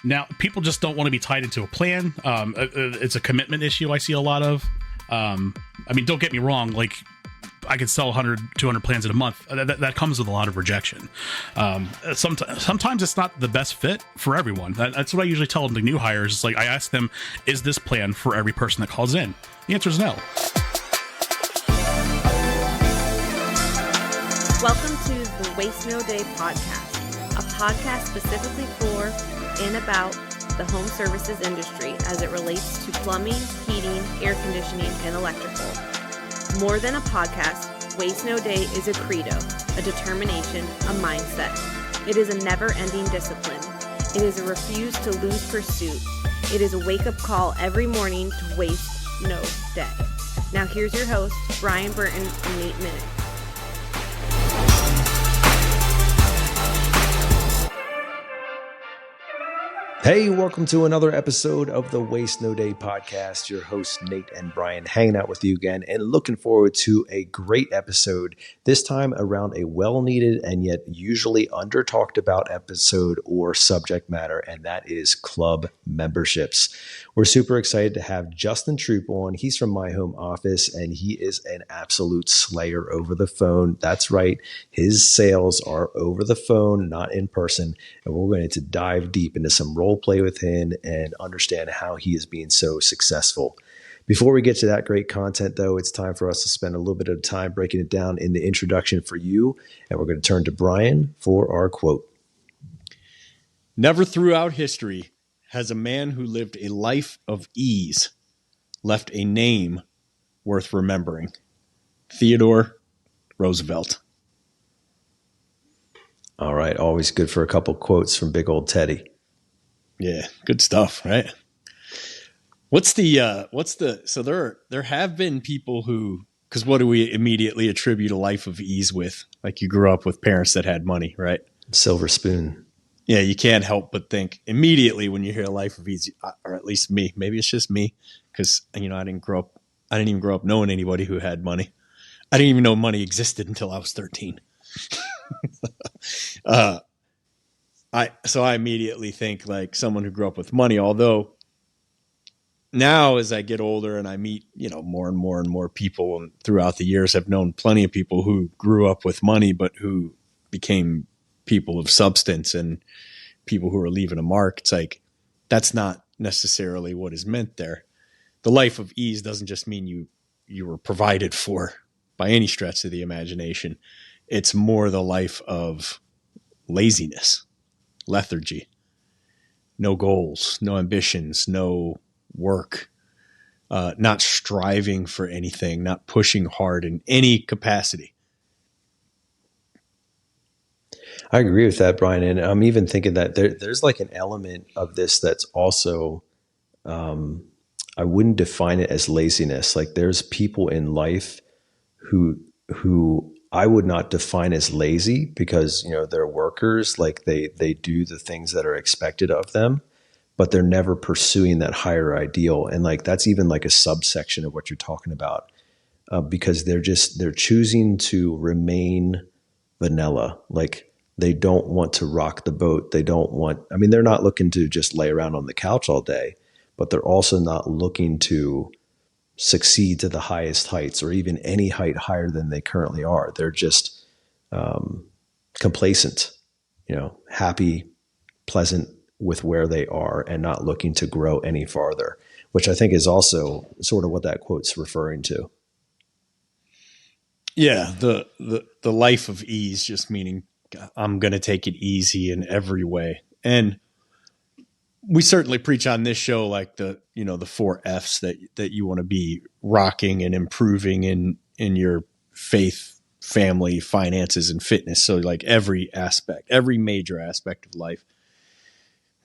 Now, people just don't want to be tied into a plan. It's a commitment issue I see a lot of. I mean, don't get me wrong. Like, I could sell 100, 200 plans in a month. That comes with a lot of rejection. Sometimes it's not the best fit for everyone. That's what I usually tell them to new hires. It's like, I ask them, is this plan for every person that calls in? The answer is no. Welcome to the Waste No Day podcast, a podcast specifically for and about the home services industry as it relates to plumbing, heating, air conditioning, and electrical. More than a podcast, Waste No Day is a credo, a determination, a mindset. It is a never-ending discipline. It is a refuse to lose pursuit. It is a wake-up call every morning to waste no day. Now here's your host, Brian Burton, in 8 minutes. Hey, welcome to another episode of the Waste No Day podcast. Your hosts, Nate and Brian, hanging out with you again and looking forward to a great episode, this time around a well-needed and yet usually under-talked about episode or subject matter, and that is club memberships. We're super excited to have Justin Troop on. He's from my home office, and he is an absolute slayer over the phone. That's right. His sales are over the phone, not in person, and we're going to dive deep into some role play with him and understand how he is being so successful. Before we get to that great content, though, it's time for us to spend a little bit of time breaking it down in the introduction for you. And we're going to turn to Brian for our quote. Never throughout history has a man who lived a life of ease left a name worth remembering. Theodore Roosevelt. All right. Always good for a couple quotes from big old Teddy. Yeah, good stuff, right? So there have been people who, because what do we immediately attribute a life of ease with? Like, you grew up with parents that had money, right? Silver spoon. Yeah, you can't help but think immediately when you hear a life of ease, or at least me, maybe it's just me, because, I didn't even grow up knowing anybody who had money. I didn't even know money existed until I was 13. So I immediately think like someone who grew up with money, although now as I get older and I meet, more and more people, and throughout the years I've known plenty of people who grew up with money, but who became people of substance and people who are leaving a mark. It's like, that's not necessarily what is meant there. The life of ease doesn't just mean you were provided for by any stretch of the imagination. It's more the life of laziness. Lethargy, no goals, no ambitions, no work, not striving for anything, not pushing hard in any capacity. I agree with that, Brian. And I'm even thinking that there's like an element of this that's also, I wouldn't define it as laziness. Like, there's people in life who I would not define as lazy because, they're workers, like they do the things that are expected of them, but they're never pursuing that higher ideal. And like, that's even like a subsection of what you're talking about, because they're choosing to remain vanilla. Like, they don't want to rock the boat. They're not looking to just lay around on the couch all day, but they're also not looking to succeed to the highest heights or even any height higher than they currently are. They're just complacent, happy, pleasant with where they are and not looking to grow any farther, which I think is also sort of what that quote's referring to. Yeah, the life of ease, just meaning I'm going to take it easy in every way. And we certainly preach on this show, like the 4 F's that you want to be rocking and improving in your faith, family, finances, and fitness. So like every major aspect of life.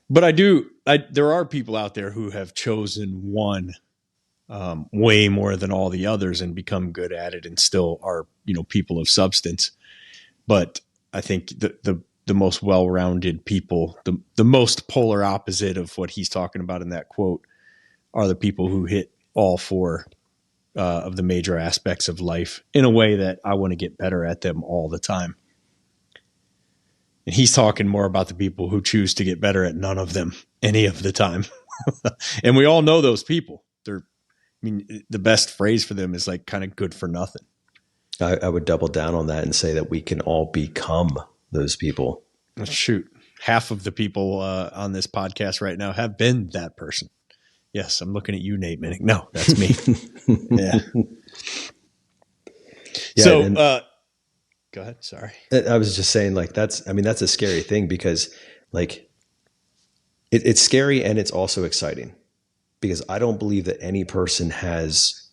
But there are people out there who have chosen one way more than all the others and become good at it and still are, people of substance. But I think the most well-rounded people, the most polar opposite of what he's talking about in that quote, are the people who hit all 4 of the major aspects of life in a way that I want to get better at them all the time. And he's talking more about the people who choose to get better at none of them any of the time. And we all know those people. The best phrase for them is like kind of good for nothing. I would double down on that and say that we can all become those people. Shoot. Half of the people on this podcast right now have been that person. Yes, I'm looking at you, Nate Minnick. No, that's me. Yeah. So, go ahead. Sorry. I was just saying, like, that's a scary thing, because like it's scary and it's also exciting, because I don't believe that any person has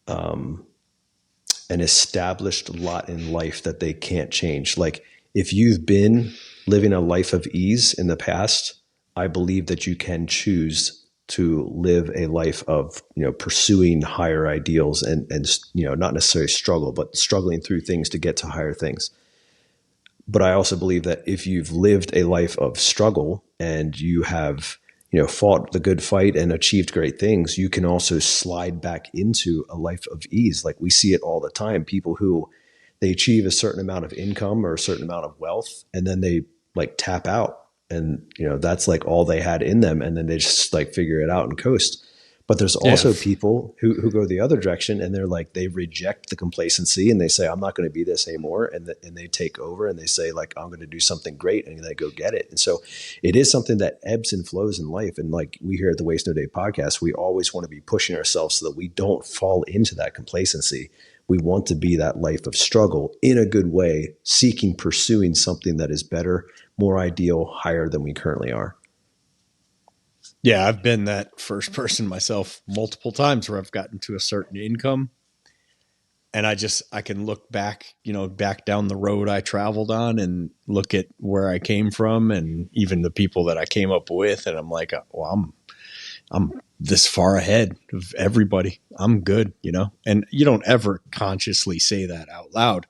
an established lot in life that they can't change. Like, if you've been living a life of ease in the past, I believe that you can choose to live a life of, pursuing higher ideals and not necessarily struggle, but struggling through things to get to higher things. But I also believe that if you've lived a life of struggle and you have, fought the good fight and achieved great things, you can also slide back into a life of ease. Like, we see it all the time. People who they achieve a certain amount of income or a certain amount of wealth, and then they like tap out, and that's like all they had in them, and then they just like figure it out and coast. But there's also people who go the other direction, and they're like, they reject the complacency and they say, I'm not going to be this anymore. And they take over and they say, like, I'm going to do something great, and they go get it. And so it is something that ebbs and flows in life. And like we here at the Waste No Day podcast, we always want to be pushing ourselves so that we don't fall into that complacency. We want to be that life of struggle in a good way, pursuing something that is better, more ideal, higher than we currently are. Yeah, I've been that first person myself multiple times where I've gotten to a certain income, and I can look back, back down the road I traveled on and look at where I came from and even the people that I came up with. And I'm like, well, I'm this far ahead of everybody. I'm good, and you don't ever consciously say that out loud,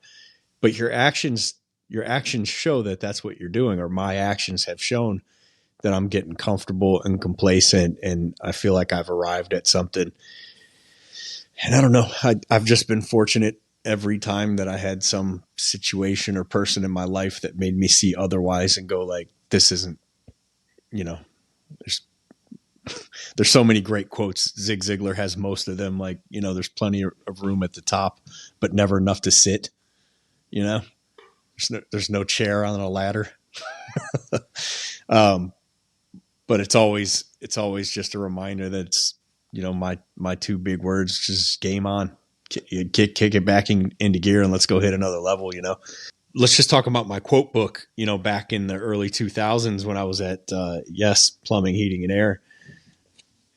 but your actions show that that's what you're doing, or my actions have shown that I'm getting comfortable and complacent, and I feel like I've arrived at something. And I don't know, I've just been fortunate every time that I had some situation or person in my life that made me see otherwise and go like, this isn't, there's so many great quotes. Zig Ziglar has most of them. Like, there's plenty of room at the top, but never enough to sit, there's no chair on a ladder. But it's always just a reminder that it's, my two big words, just game on, kick it back into gear and let's go hit another level, Let's just talk about my quote book, back in the early 2000s when I was at, Plumbing, Heating and Air.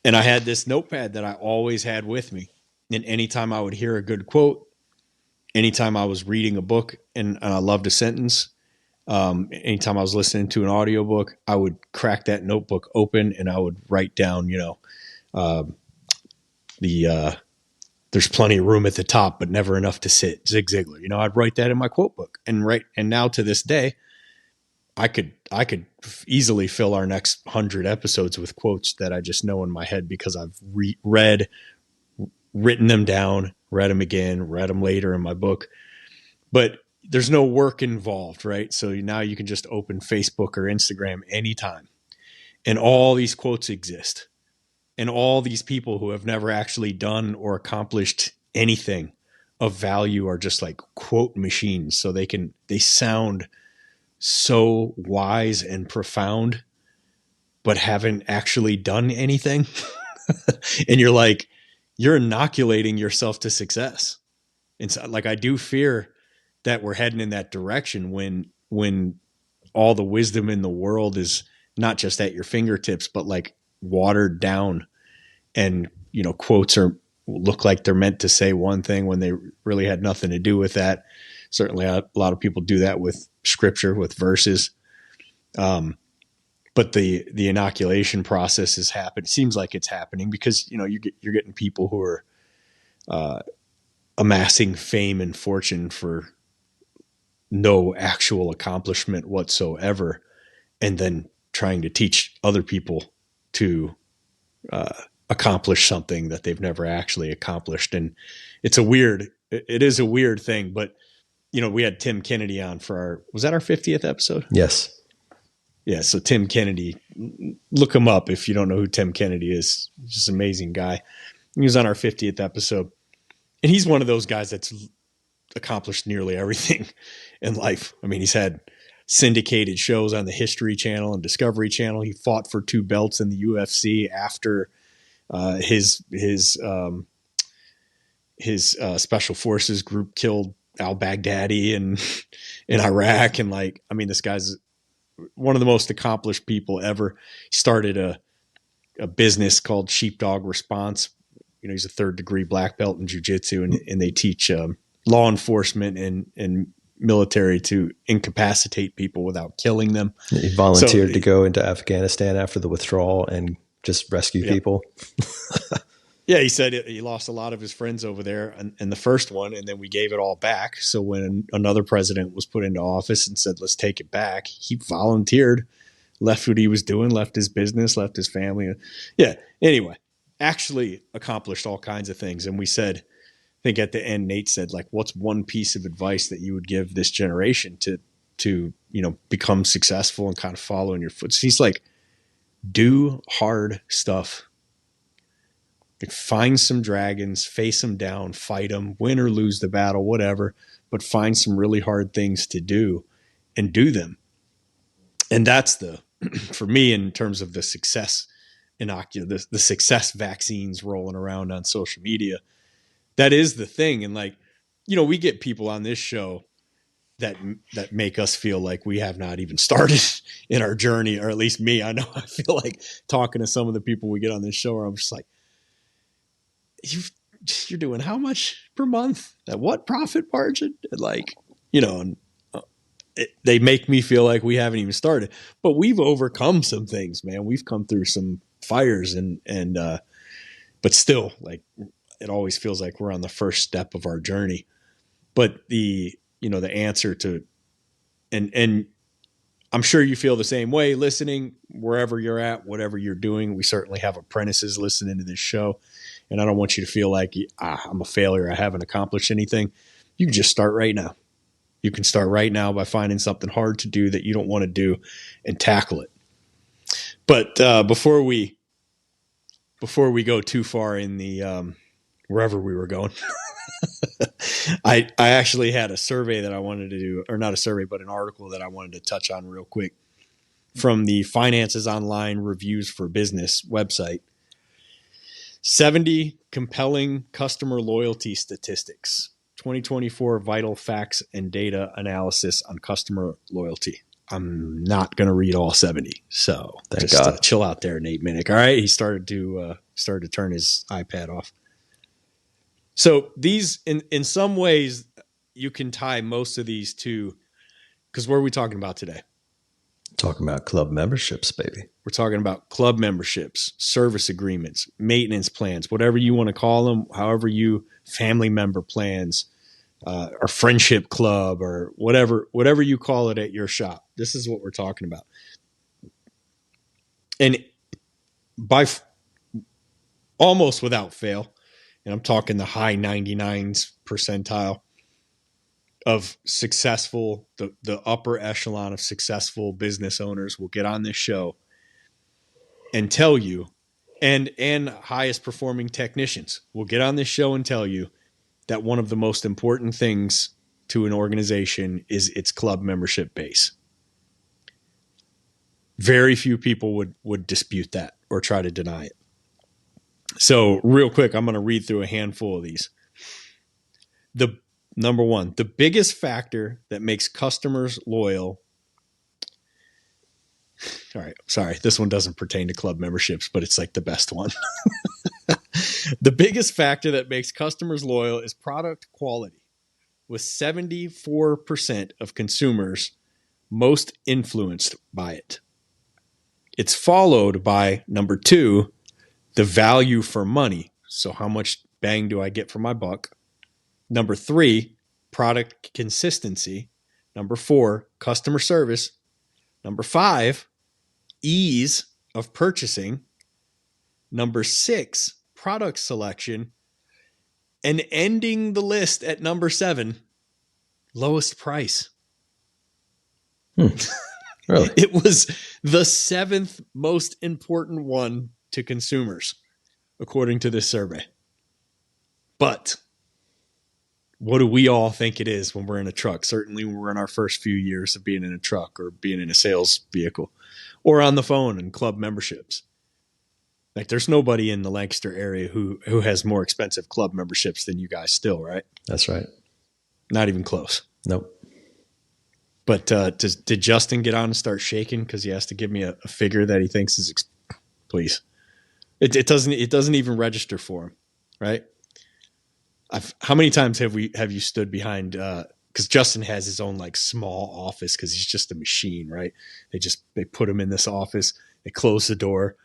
And I had this notepad that I always had with me. And anytime I would hear a good quote, anytime I was reading a book and I loved a sentence, anytime I was listening to an audiobook, I would crack that notebook open and I would write down, there's plenty of room at the top, but never enough to sit. Zig Ziglar, I'd write that in my quote book and now to this day, I could easily fill our next 100 episodes with quotes that I just know in my head because I've written them down, read them again, read them later in my book, but there's no work involved, right? So now you can just open Facebook or Instagram anytime. And all these quotes exist. And all these people who have never actually done or accomplished anything of value are just like quote machines. So they sound so wise and profound, but haven't actually done anything. And you're inoculating yourself to success. And so like, I do fear that we're heading in that direction when all the wisdom in the world is not just at your fingertips, but like watered down, and quotes look like they're meant to say one thing when they really had nothing to do with that. Certainly a lot of people do that with scripture, with verses. But the inoculation process has happened. It seems like it's happening because you're getting people who are amassing fame and fortune for no actual accomplishment whatsoever, and then trying to teach other people to accomplish something that they've never actually accomplished. And it is a weird thing, but we had Tim Kennedy on for was that our 50th episode? Yes. Yeah. So Tim Kennedy, look him up if you don't know who Tim Kennedy is. He's just an amazing guy. He was on our 50th episode, and he's one of those guys that's accomplished nearly everything in life. I mean, he's had syndicated shows on the History Channel and Discovery Channel. He fought for 2 belts in the UFC after his special forces group killed al-Baghdadi in Iraq. And like, I mean, this guy's one of the most accomplished people ever. He started a business called Sheepdog Response. He's a 3rd degree black belt in jiu-jitsu, and they teach law enforcement and military to incapacitate people without killing them. He volunteered to go into Afghanistan after the withdrawal and just rescue people. Yeah, he said he lost a lot of his friends over there in the first one, and then we gave it all back. So when another president was put into office and said, let's take it back, he volunteered, left what he was doing, left his business, left his family. Yeah, anyway, actually accomplished all kinds of things. And we said, I think at the end, Nate said, like, what's one piece of advice that you would give this generation to become successful and kind of follow in your footsteps? He's like, do hard stuff. Like, find some dragons, face them down, fight them, win or lose the battle, whatever, but find some really hard things to do and do them. And that's for me, in terms of the success the success vaccines rolling around on social media, that is the thing. And like, we get people on this show that make us feel like we have not even started in our journey, or at least me. I know I feel like talking to some of the people we get on this show, where I'm just like, you're doing how much per month? At what profit margin? And like, they make me feel like we haven't even started, but we've overcome some things, man. We've come through some fires but still, like, it always feels like we're on the first step of our journey. But the answer to, and I'm sure you feel the same way listening, wherever you're at, whatever you're doing. We certainly have apprentices listening to this show, and I don't want you to feel like I'm a failure, I haven't accomplished anything. You can just start right now. You can start right now by finding something hard to do that you don't want to do and tackle it. But before we go too far in the wherever we were going, I actually had a survey that I wanted to do, or not a survey, but an article that I wanted to touch on real quick from the Finances Online Reviews for Business website. 70 compelling customer loyalty statistics, 2024 vital facts and data analysis on customer loyalty. I'm not going to read all 70. So Thank God. Chill out there, Nate Minnick. All right. He started to turn his iPad off. So these, in some ways, you can tie most of these to, because what are we talking about today? Talking about club memberships, baby. We're talking about club memberships, service agreements, maintenance plans, whatever you want to call them, however family member plans, or friendship club, or whatever you call it at your shop. This is what we're talking about. And almost without fail, and I'm talking the high 99s percentile of successful, the upper echelon of successful business owners will get on this show and tell you, and highest performing technicians will get on this show and tell you that one of the most important things to an organization is its club membership base. Very few people would dispute that or try to deny it. So real quick, I'm going to read through a handful of these. Number one, the biggest factor that makes customers loyal. All right, sorry, this one doesn't pertain to club memberships, but it's like the best one. The biggest factor that makes customers loyal is product quality, with 74% of consumers most influenced by it. It's followed by number 2, the value for money. So how much bang do I get for my buck? Number 3, product consistency. Number 4, customer service. Number 5, ease of purchasing. Number 6, product selection. And ending the list at number 7, Lowest price. Really? It was the 7th most important one to consumers, according to this survey. But what do we all think it is when we're in a truck? Certainly when we're in our first few years of being in a truck or being in a sales vehicle or on the phone and club memberships. Like there's nobody in the Lancaster area who has more expensive club memberships than you guys still, right? That's right. Not even close. Nope. But did Justin get on and start shaking because he has to give me a figure that he thinks is please? It doesn't even register for him, right? How many times have you stood behind? Because Justin has his own like small office because he's just a machine, right? They put him in this office. They close the door.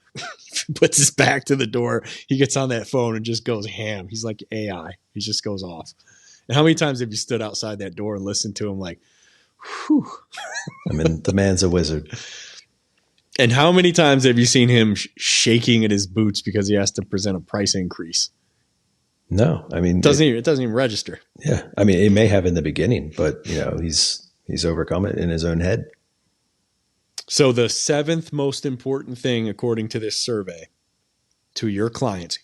Puts his back to the door. He gets on that phone and just goes ham. He's like AI. He just goes off. And how many times have you stood outside that door and listened to him like, whew? I mean, the man's a wizard. And how many times have you seen him shaking at his boots because he has to present a price increase? No, I mean, it doesn't even register. Yeah. I mean, it may have in the beginning, but he's overcome it in his own head. So the 7th most important thing, according to this survey, to your clients,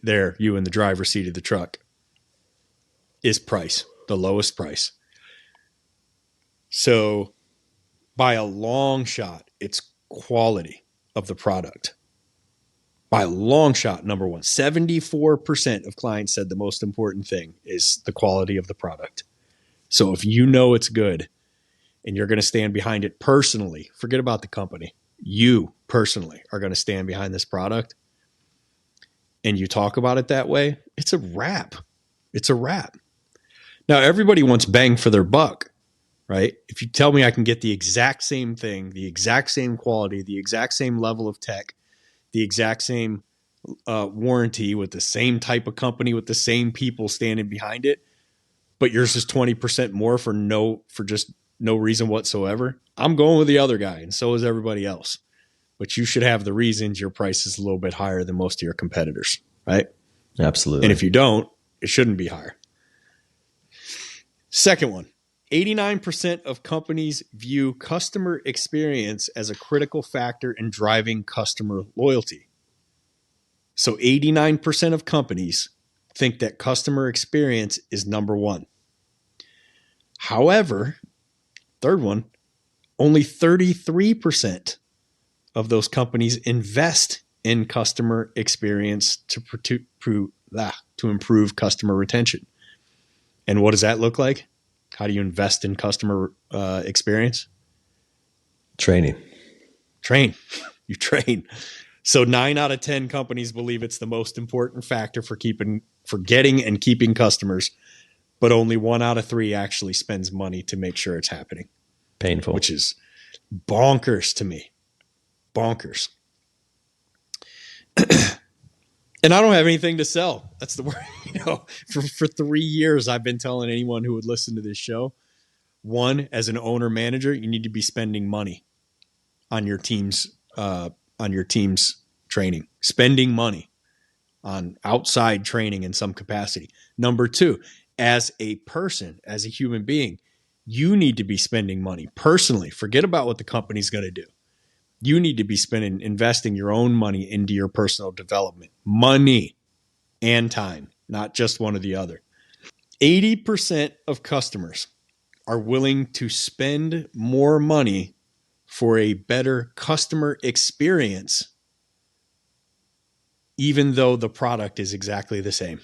there, you in the driver's seat of the truck, is price, the lowest price. So by a long shot, it's quality of the product. By a long shot, number one, 74% of clients said the most important thing is the quality of the product. So if you know it's good and you're going to stand behind it personally, forget about the company. You personally are going to stand behind this product and you talk about it that way, it's a wrap. It's a wrap. Now, everybody wants bang for their buck, right? If you tell me I can get the exact same thing, the exact same quality, the exact same level of tech, the exact same warranty with the same type of company, with the same people standing behind it, but yours is 20% more for just no reason whatsoever, I'm going with the other guy, and so is everybody else. But you should have the reasons your price is a little bit higher than most of your competitors, right? Absolutely. And if you don't, it shouldn't be higher. Second one, 89% of companies view customer experience as a critical factor in driving customer loyalty. So 89% of companies think that customer experience is number one. However, third one, only 33% of those companies invest in customer experience to improve customer retention. And what does that look like? How do you invest in customer experience? Training. You train. So 9 out of 10 companies believe it's the most important factor for getting and keeping customers, but only 1 out of 3 actually spends money to make sure it's happening. Painful. Which is bonkers to me. Bonkers. And I don't have anything to sell. That's the word. For 3 years, I've been telling anyone who would listen to this show, one, as an owner manager, you need to be spending money on your team's training, spending money on outside training in some capacity. Number 2, as a person, as a human being, you need to be spending money personally. Forget about what the company's going to do. You need to be investing your own money into your personal development, money and time, not just one or the other. 80% of customers are willing to spend more money for a better customer experience, even though the product is exactly the same.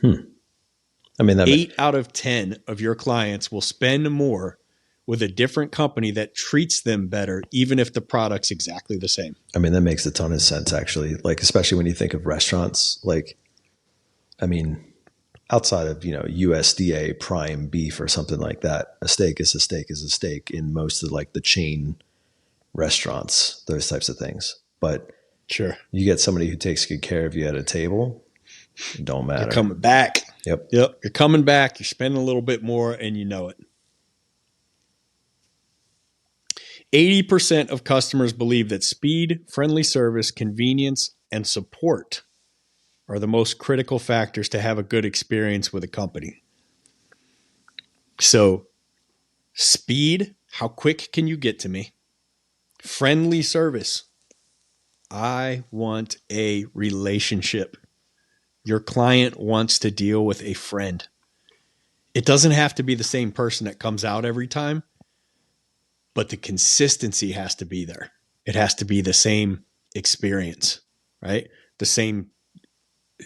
I mean, 8 out of 10 of your clients will spend more with a different company that treats them better, even if the product's exactly the same. I mean, that makes a ton of sense, actually. Like, especially when you think of restaurants, like, I mean, outside of, USDA prime beef or something like that, a steak is a steak is a steak in most of like the chain restaurants, those types of things. But sure, you get somebody who takes good care of you at a table, it don't matter. You're coming back. Yep. You're coming back. You're spending a little bit more and you know it. 80% of customers believe that speed, friendly service, convenience, and support are the most critical factors to have a good experience with a company. So speed, how quick can you get to me? Friendly service. I want a relationship. Your client wants to deal with a friend. It doesn't have to be the same person that comes out every time, but the consistency has to be there. It has to be the same experience, right? The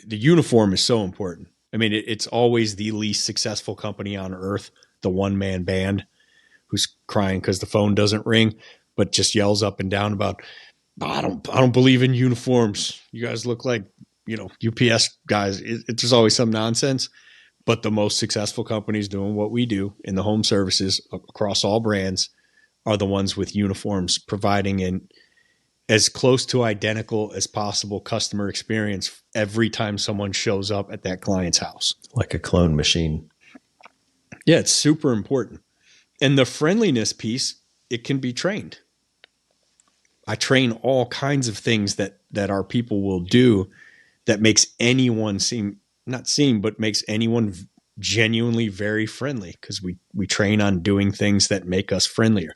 uniform is so important. I mean, it's always the least successful company on earth, the one-man band who's crying because the phone doesn't ring, but just yells up and down about, I don't believe in uniforms. You guys look like, UPS guys. There's always some nonsense. But the most successful companies doing what we do in the home services across all brands are the ones with uniforms, providing an as close to identical as possible customer experience every time someone shows up at that client's house. Like a clone machine. Yeah, it's super important. And the friendliness piece, it can be trained. I train all kinds of things that our people will do that makes anyone makes anyone genuinely very friendly, because we train on doing things that make us friendlier.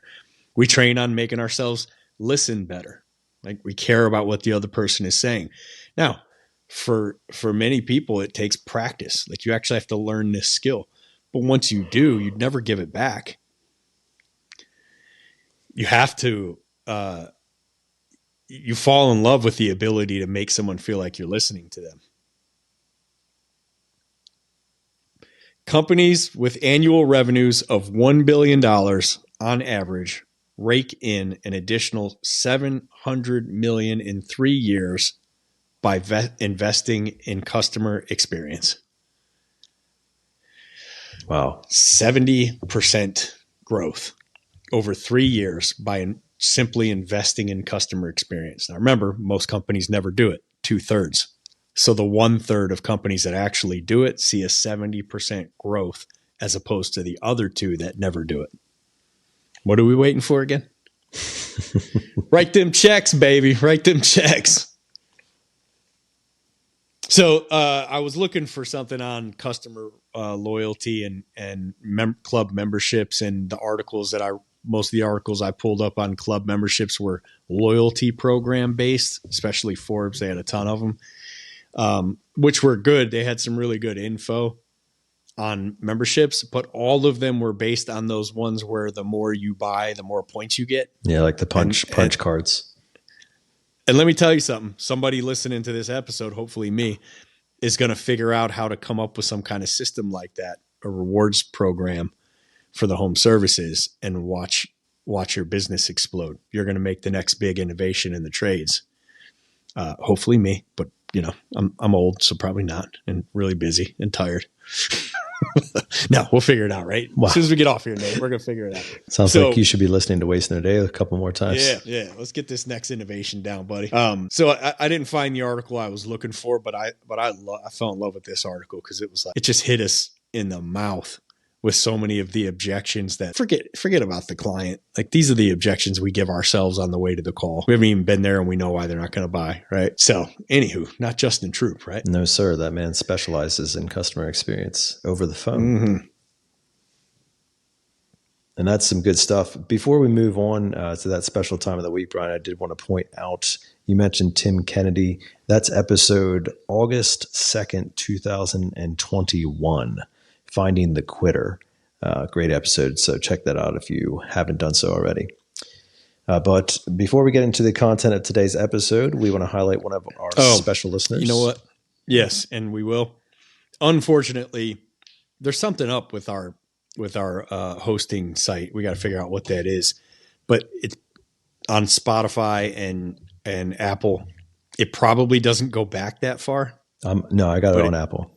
We train on making ourselves listen better. Like, we care about what the other person is saying. Now, for many people, it takes practice. Like, you actually have to learn this skill. But once you do, you'd never give it back. You have to, you fall in love with the ability to make someone feel like you're listening to them. Companies with annual revenues of $1 billion on average rake in an additional $700 million in 3 years by investing in customer experience. Wow. 70% growth over 3 years by simply investing in customer experience. Now, remember, most companies never do it, 2/3. So the 1/3 of companies that actually do it see a 70% growth, as opposed to the other 2 that never do it. What are we waiting for again? Write them checks, baby. Write them checks. So I was looking for something on customer loyalty and club memberships, and the articles most of the articles I pulled up on club memberships were loyalty program based, especially Forbes. They had a ton of them, which were good. They had some really good info on memberships, but all of them were based on those ones where the more you buy, the more points you get. Yeah, like the punch cards. And let me tell you something. Somebody listening to this episode, hopefully me, is going to figure out how to come up with some kind of system like that, a rewards program for the home services, and watch your business explode. You're going to make the next big innovation in the trades. Hopefully me, but I'm old, so probably not, and really busy and tired. No, we'll figure it out, right? Wow. As soon as we get off here, Nate, we're going to figure it out. Sounds like you should be listening to Waste No Day a couple more times. Yeah. Let's get this next innovation down, buddy. So I didn't find the article I was looking for, but I fell in love with this article because it was like, it just hit us in the mouth with so many of the objections that forget about the client. Like, these are the objections we give ourselves on the way to the call. We haven't even been there and we know why they're not going to buy, right? So anywho, not Justin Troop, right? No, sir. That man specializes in customer experience over the phone. Mm-hmm. And that's some good stuff. Before we move on to that special time of the week, Brian, I did want to point out, you mentioned Tim Kennedy. That's episode August 2nd, 2021. Finding the Quitter. Great episode. So check that out if you haven't done so already. But before we get into the content of today's episode, we want to highlight one of our special listeners. You know what? Yes, and we will. Unfortunately, there's something up with our hosting site. We got to figure out what that is. But it's on Spotify and Apple. It probably doesn't go back that far. No, I got it on Apple.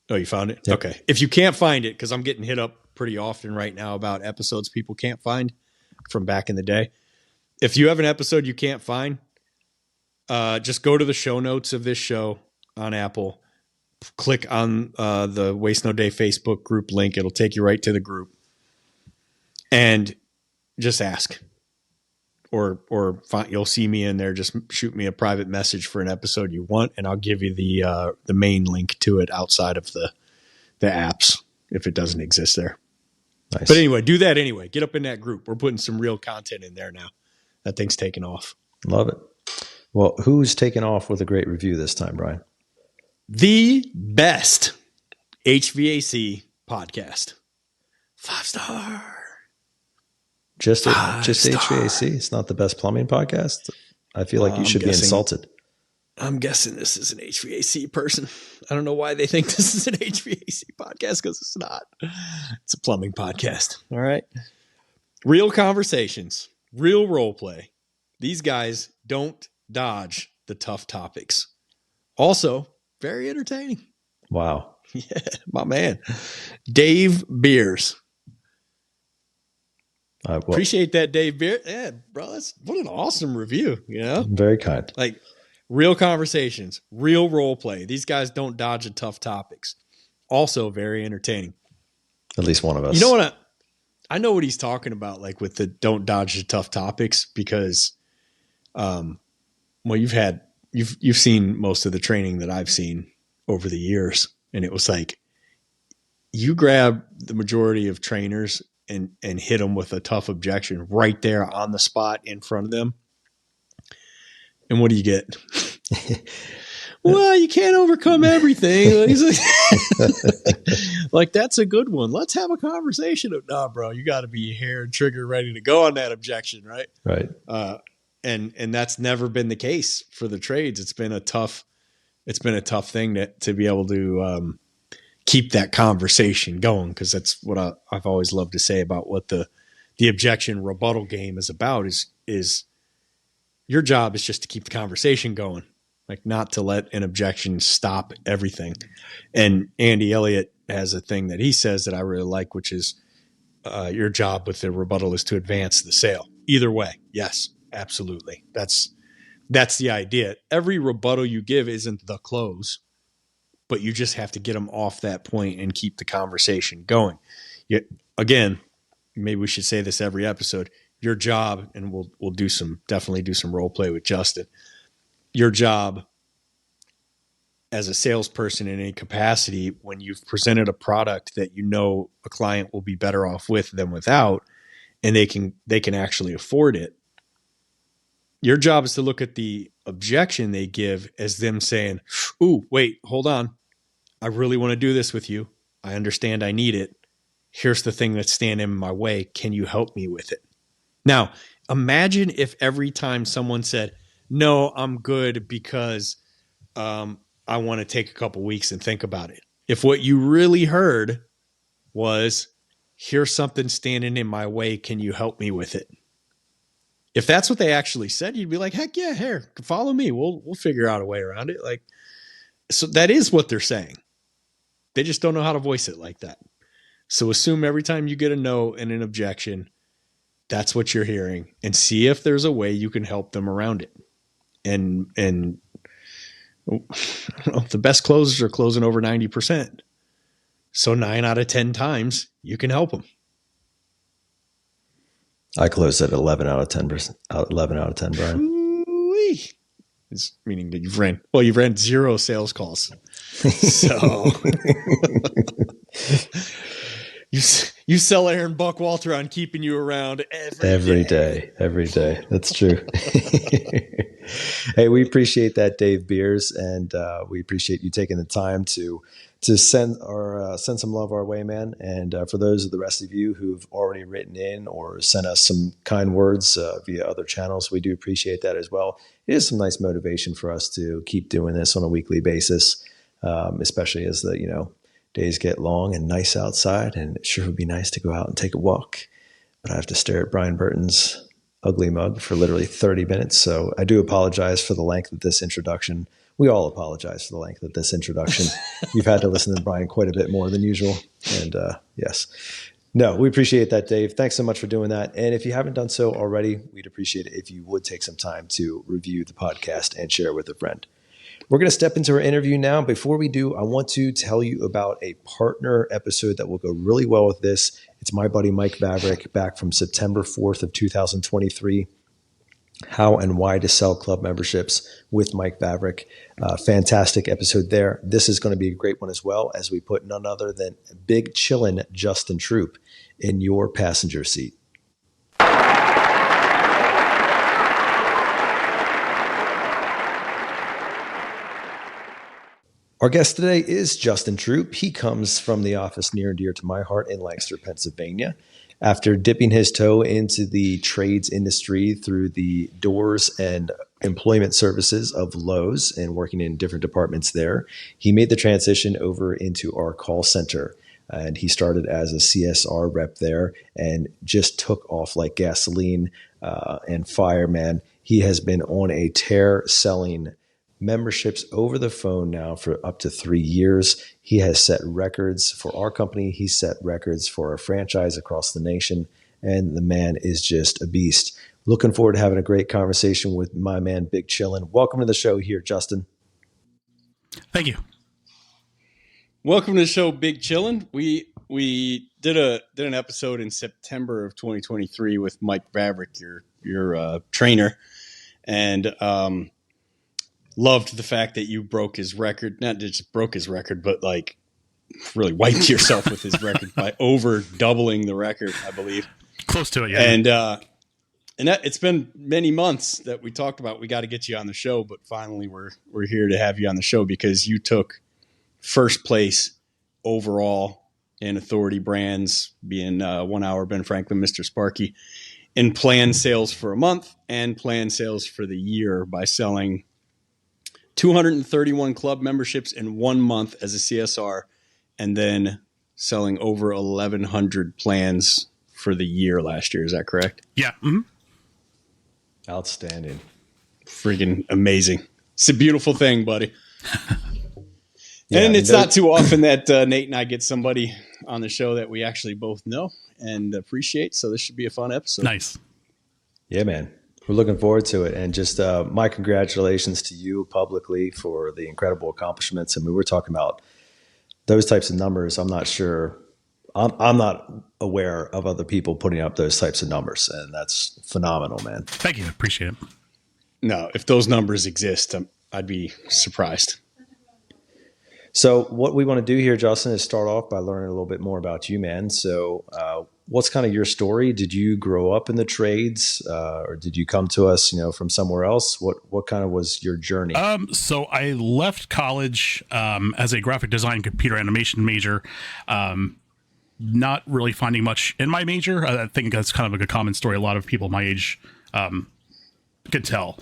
Oh, you found it? Yep. Okay. If you can't find it, because I'm getting hit up pretty often right now about episodes people can't find from back in the day. If you have an episode you can't find, just go to the show notes of this show on Apple. Click on the Waste No Day Facebook group link. It'll take you right to the group. And just ask. you'll see me in there. Just shoot me a private message for an episode you want, and I'll give you the main link to it outside of the apps if it doesn't exist there. Nice. But anyway, do that anyway. Get up in that group. We're putting some real content in there now. That thing's taking off. Love it. Well, who's taking off with a great review this time, Brian? The best HVAC podcast. 5-star. Just HVAC. It's not the best plumbing podcast. I feel like you should be insulted. I'm guessing this is an HVAC person. I don't know why they think this is an HVAC podcast, because it's not. It's a plumbing podcast. All right. Real conversations, real role play. These guys don't dodge the tough topics. Also, very entertaining. Wow. Yeah, my man. Dave Beers. Appreciate that, Dave Beers. Yeah, bro, what an awesome review. You know? Very kind. Like, real conversations, real role play. These guys don't dodge the tough topics. Also very entertaining. At least one of us. You know what? I know what he's talking about, like with the don't dodge the tough topics, because, well, you've seen most of the training that I've seen over the years. And it was like, you grab the majority of trainers and hit them with a tough objection right there on the spot in front of them. And what do you get? Well, you can't overcome everything. Like, that's a good one. Let's have a conversation. Nah, bro, you got to be hair and trigger ready to go on that objection, right? Right. And that's never been the case for the trades. It's been a tough thing to be able to keep that conversation going, because that's what I've always loved to say about what the objection rebuttal game is about. Is your job is just to keep the conversation going, like not to let an objection stop everything. And Andy Elliott has a thing that he says that I really like, which is your job with the rebuttal is to advance the sale. Either way, yes, absolutely. That's the idea. Every rebuttal you give isn't the close, but you just have to get them off that point and keep the conversation going. Again, maybe we should say this every episode. Your job, and we'll definitely do some role play with Justin. Your job as a salesperson in any capacity, when you've presented a product that you know a client will be better off with than without, and they can actually afford it, your job is to look at the objection they give as them saying, "Ooh, wait, hold on. I really want to do this with you. I understand I need it. Here's the thing that's standing in my way. Can you help me with it?" Now, imagine if every time someone said, "No, I'm good because I want to take a couple weeks and think about it." If what you really heard was, "Here's something standing in my way. Can you help me with it?" If that's what they actually said, you'd be like, "Heck yeah, here, follow me. We'll figure out a way around it." Like, so that is what they're saying. They just don't know how to voice it like that. So assume every time you get a no and an objection, that's what you're hearing, and see if there's a way you can help them around it. And I don't know, the best closers are closing over 90%. So 9 out of 10 times you can help them. I closed at 11 out of 10%. 11 out of 10, Brian. Ooh-wee. It's meaning that you've ran 0 sales calls. So you sell Aaron Buckwalter on keeping you around every day. Every day. That's true. Hey, we appreciate that, Dave Beers, and we appreciate you taking the time to send some love our way, man. And for those of the rest of you who've already written in or sent us some kind words via other channels, we do appreciate that as well. It is some nice motivation for us to keep doing this on a weekly basis, especially as the days get long and nice outside, and it sure would be nice to go out and take a walk. But I have to stare at Brian Burton's ugly mug for literally 30 minutes. So I do apologize for the length of this introduction. We all apologize for the length of this introduction. You've had to listen to Brian quite a bit more than usual. And yes. No, we appreciate that, Dave. Thanks so much for doing that. And if you haven't done so already, we'd appreciate it if you would take some time to review the podcast and share with a friend. We're going to step into our interview now. Before we do, I want to tell you about a partner episode that will go really well with this. It's my buddy Mike Vavrick, back from September 4th of 2023. How and Why to Sell Club Memberships with Mike Vavrick. Fantastic episode there. This is going to be a great one as well, as we put none other than big chillin' Justin Troop in your passenger seat. Our guest today is Justin Troop. He comes from the office near and dear to my heart in Lancaster, Pennsylvania. After dipping his toe into the trades industry through the doors and employment services of Lowe's and working in different departments there, he made the transition over into our call center. And he started as a CSR rep there and just took off like gasoline and fire, man. He has been on a tear selling memberships over the phone now for up to 3 years. He has set records for our company. He set records for our franchise across the nation. And the man is just a beast. Looking forward to having a great conversation with my man, Big Chillin'. Welcome to the show here, Justin. Thank you. Welcome to the show, Big Chillin'. We did an episode in September of 2023 with Mike Vavrick, your trainer, and loved the fact that you broke his record. Not just broke his record, but like really wiped yourself with his record by over doubling the record, I believe. Close to it, yeah. And that, it's been many months that we talked about. We got to get you on the show, but finally we're here to have you on the show because you took first place overall in Authority Brands, being 1 Hour Ben Franklin, Mr. Sparky, in planned sales for a month and planned sales for the year by selling 231 club memberships in 1 month as a CSR, and then selling over 1,100 plans for the year last year. Is that correct? Yeah. Mm-hmm. Outstanding. Freaking amazing. It's a beautiful thing, buddy. And it's not too often that Nate and I get somebody on the show that we actually both know and appreciate. So this should be a fun episode. Nice. Yeah, man. We're looking forward to it. And just my congratulations to you publicly for the incredible accomplishments. I mean, we're talking about those types of numbers. I'm not sure. I'm not aware of other people putting up those types of numbers. And that's phenomenal, man. Thank you. Appreciate it. No, if those numbers exist, I'd be surprised. So what we want to do here, Justin, is start off by learning a little bit more about you, man. So what's kind of your story? Did you grow up in the trades or did you come to us, from somewhere else? What kind of was your journey? So I left college as a graphic design and computer animation major, not really finding much in my major. I think that's kind of like a common story. A lot of people my age could tell.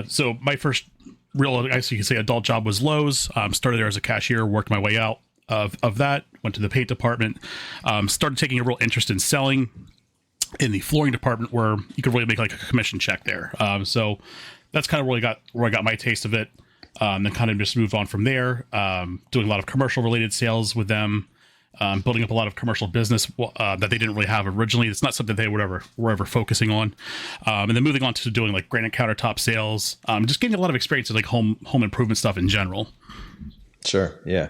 So my first real, I guess you could say, adult job was Lowe's. Started there as a cashier, worked my way out of that, went to the paint department, started taking a real interest in selling in the flooring department where you could really make like a commission check there. So that's kind of really where I got my taste of it. Then kind of just moved on from there, doing a lot of commercial related sales with them, building up a lot of commercial business that they didn't really have originally. It's not something they were ever focusing on. And then moving on to doing like granite countertop sales, just getting a lot of experience in like home improvement stuff in general. Sure. Yeah.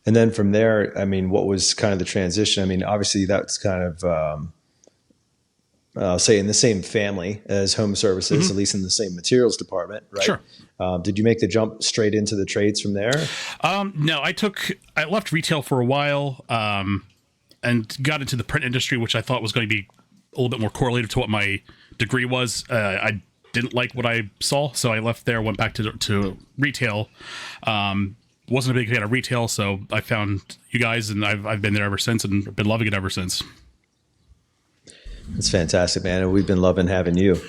And then from there, I mean, what was kind of the transition? I mean, obviously that's kind of, I'll say in the same family as home services, at least in the same materials department, right? Sure. Did you make the jump straight into the trades from there? No, I left retail for a while, and got into the print industry, which I thought was going to be a little bit more correlated to what my degree was. I didn't like what I saw, so I left there, went back to retail. Wasn't a big fan of retail, so I found you guys, and I've been there ever since, and been loving it ever since. That's fantastic, man. And we've been loving having you.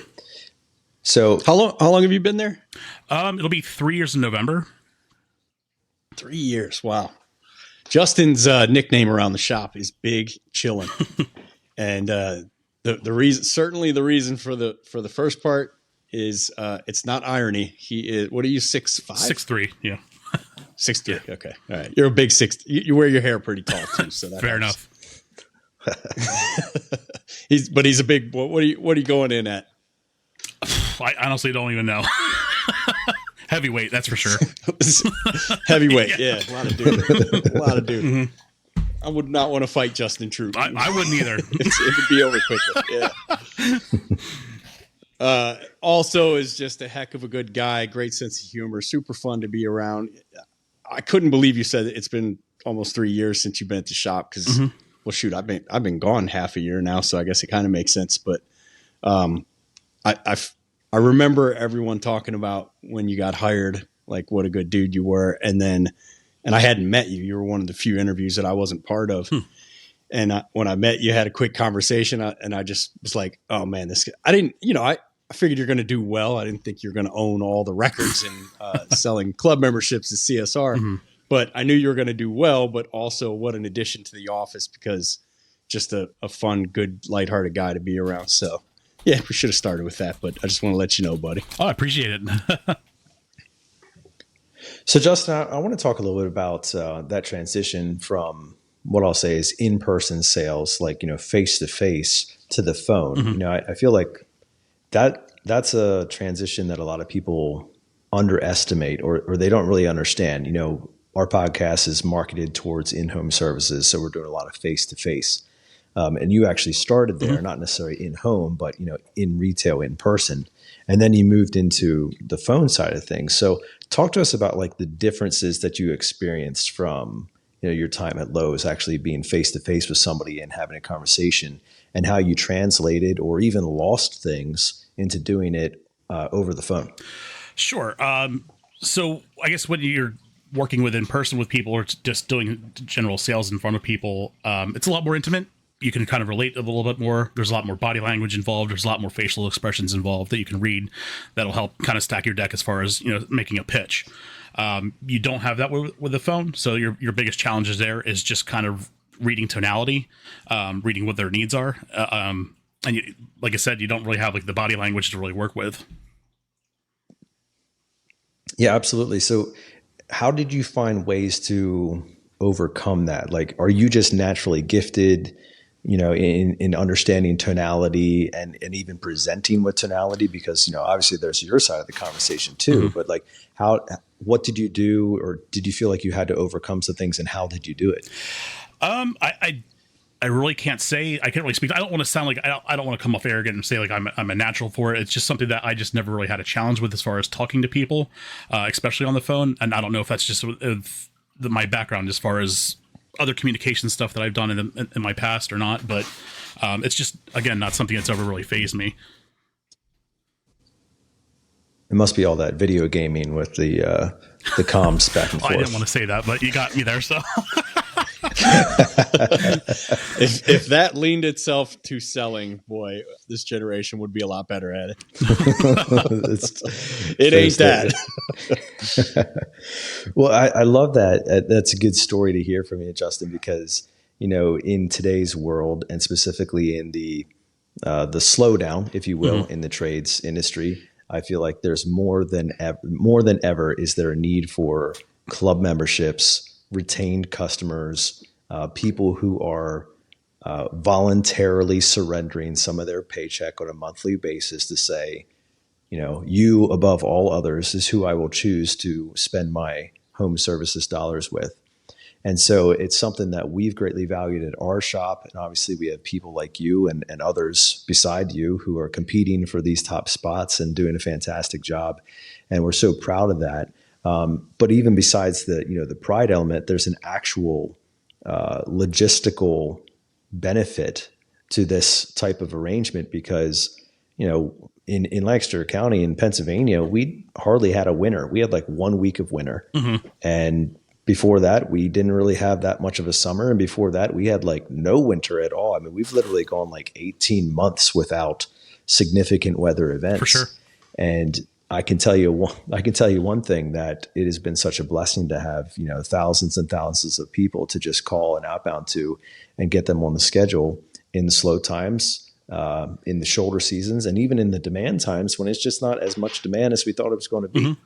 So How long have you been there? It'll be 3 years in November. 3 years. Wow. Justin's nickname around the shop is Big Chillin'. And the reason for the first part is it's not irony. He is, what are you, 6'5"? 6'3", yeah. 6'3", okay. All right. You're a big 6. You wear your hair pretty tall too, so that Fair helps. enough. He's a big, what are you going in at? I honestly don't even know. Heavyweight, that's for sure. Heavyweight, yeah. A lot of dude. Mm-hmm. I would not want to fight Justin Troop. I wouldn't either. It would be over quickly, yeah. Also is just a heck of a good guy, great sense of humor, super fun to be around. I couldn't believe you said it's been almost 3 years since you've been at the shop because, well, shoot, I've been gone half a year now, so I guess it kind of makes sense. But I remember everyone talking about when you got hired, like what a good dude you were, and I hadn't met you. You were one of the few interviews that I wasn't part of. And when I met you, had a quick conversation, and I just was like, oh man, this guy, I didn't, I figured you're going to do well. I didn't think you're going to own all the records and selling club memberships as CSR, but I knew you were going to do well, but also what an addition to the office, because just a fun, good, lighthearted guy to be around. So yeah, we should have started with that, but I just want to let you know, buddy. Oh, I appreciate it. So Justin, I want to talk a little bit about that transition from what I'll say is in-person sales, like, face-to-face to the phone. I feel like that's a transition that a lot of people underestimate or they don't really understand. Our podcast is marketed towards in-home services, so we're doing a lot of face-to-face. And you actually started there, not necessarily in-home, but, in retail, in person. And then you moved into the phone side of things. So talk to us about like the differences that you experienced from your time at Lowe's, actually being face-to-face with somebody and having a conversation, and how you translated or even lost things into doing it over the phone. Sure. So I guess when you're working in person with people or just doing general sales in front of people, it's a lot more intimate. You can kind of relate a little bit more. There's a lot more body language involved. There's a lot more facial expressions involved that you can read that'll help kind of stack your deck as far as, making a pitch. You don't have that with the phone. So your biggest challenges there is just kind of reading tonality, reading what their needs are. And like I said, you don't really have like the body language to really work with. Yeah, absolutely. So how did you find ways to overcome that? Like, are you just naturally gifted, in understanding tonality and even presenting with tonality? Because, obviously there's your side of the conversation too, but like what did you do, or did you feel like you had to overcome some things, and how did you do it? I really can't say. I can't really speak. I don't want to sound like I don't want to come off arrogant and say like I'm a natural for it. It's just something that I just never really had a challenge with as far as talking to people, especially on the phone. And I don't know if that's just my background as far as other communication stuff that I've done in my past or not. But it's just, again, not something that's ever really fazed me. It must be all that video gaming with the comms back and forth. I didn't want to say that, but you got me there. So. if that leaned itself to selling, boy, this generation would be a lot better at it. It ain't that. Well, I love that. That's a good story to hear from you, Justin, because, in today's world, and specifically in the slowdown, if you will, in the trades industry, I feel like there's more than ever is there a need for club memberships, retained customers, people who are voluntarily surrendering some of their paycheck on a monthly basis to say, you above all others is who I will choose to spend my home services dollars with. And so it's something that we've greatly valued at our shop. And obviously we have people like you and others beside you who are competing for these top spots and doing a fantastic job. And we're so proud of that. But even besides the pride element, there's an actual logistical benefit to this type of arrangement because, in Lancaster County in Pennsylvania, we hardly had a winter. We had like 1 week of winter. And before that, we didn't really have that much of a summer. And before that, we had like no winter at all. I mean, we've literally gone like 18 months without significant weather events. For sure. And I can tell you one thing, that it has been such a blessing to have, thousands and thousands of people to just call and outbound to and get them on the schedule in the slow times, in the shoulder seasons, and even in the demand times when it's just not as much demand as we thought it was going to be.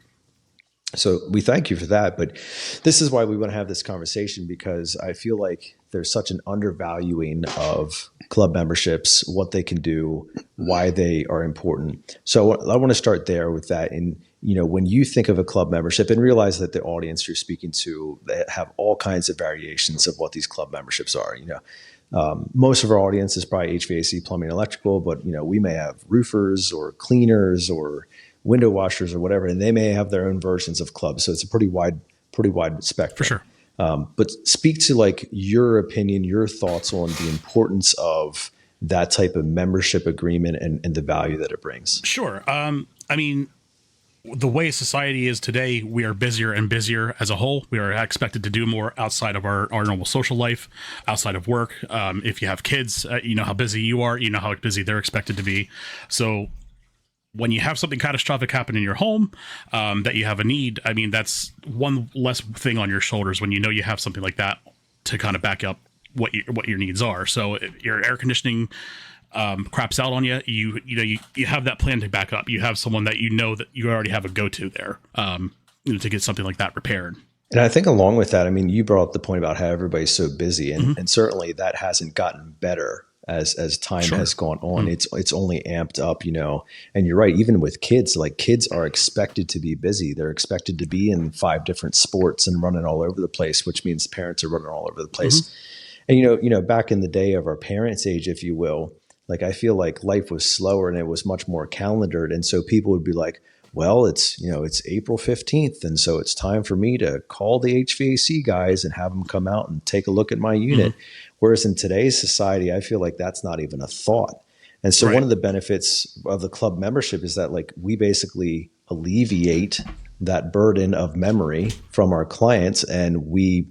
So we thank you for that. But this is why we want to have this conversation, because I feel like there's such an undervaluing of club memberships, what they can do, why they are important. So I want to start there with that. And, when you think of a club membership, and realize that the audience you're speaking to, they have all kinds of variations of what these club memberships are. Most of our audience is probably HVAC, plumbing, electrical, but we may have roofers or cleaners or window washers or whatever, and they may have their own versions of clubs. So it's a pretty wide spectrum. For sure. But speak to like your opinion, your thoughts on the importance of that type of membership agreement and the value that it brings. Sure. I mean, the way society is today, we are busier and busier as a whole. We are expected to do more outside of our normal social life, outside of work. If you have kids, you know how busy you are, you know how busy they're expected to be. So when you have something catastrophic happen in your home, that you have a need, I mean, that's one less thing on your shoulders when you know you have something like that to kind of back up what your needs are. So if your air conditioning craps out on you, you have that plan to back up. You have someone that that you already have a go-to there to get something like that repaired. And I think along with that, I mean, you brought up the point about how everybody's so busy, and certainly that hasn't gotten better as time has gone on. It's only amped up, and you're right. Even with kids, like kids are expected to be busy. They're expected to be in 5 different sports and running all over the place, which means parents are running all over the place. And back in the day of our parents' age, if you will, like I feel like life was slower and it was much more calendared, and so people would be like, well, it's April 15th, and so it's time for me to call the HVAC guys and have them come out and take a look at my unit. Whereas in today's society, I feel like that's not even a thought. And so one of the benefits of the club membership is that like we basically alleviate that burden of memory from our clients, and we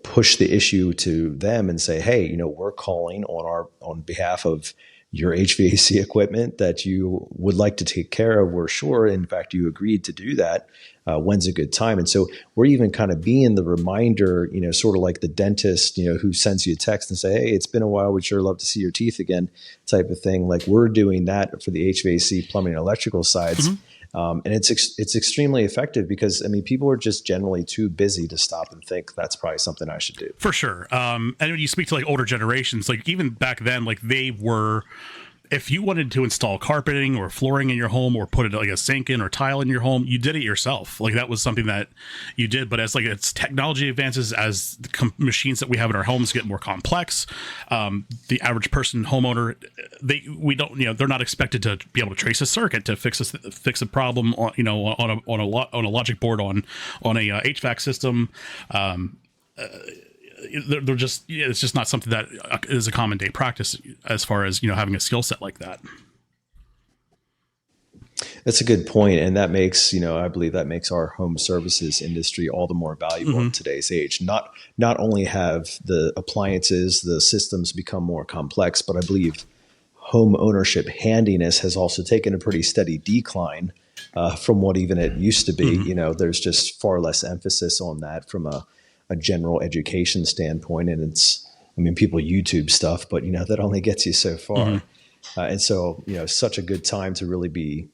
push the issue to them and say, hey, we're calling on behalf of your HVAC equipment that you would like to take care of. We're sure, in fact, you agreed to do that. When's a good time? And so we're even kind of being the reminder, sort of like the dentist, who sends you a text and say, hey, it's been a while. We'd sure love to see your teeth again, type of thing. Like we're doing that for the HVAC, plumbing, and electrical sides. And it's extremely effective because, I mean, people are just generally too busy to stop and think that's probably something I should do. For sure. And when you speak to like older generations, like even back then, like they were, if you wanted to install carpeting or flooring in your home or put like a sink in or tile in your home, you did it yourself. Like that was something that you did. But as like its technology advances, as the machines that we have in our homes get more complex, the average person homeowner, they're not expected to be able to trace a circuit to fix a problem on a logic board on a HVAC system. They're just, it's just not something that is a common day practice as far as, having a skill set like that. That's a good point. And that makes, I believe that makes our home services industry all the more valuable in today's age. Not only have the appliances, the systems become more complex, but I believe home ownership handiness has also taken a pretty steady decline from what even it used to be. There's just far less emphasis on that from a general education standpoint. And people YouTube stuff, but that only gets you so far. And so, such a good time to really be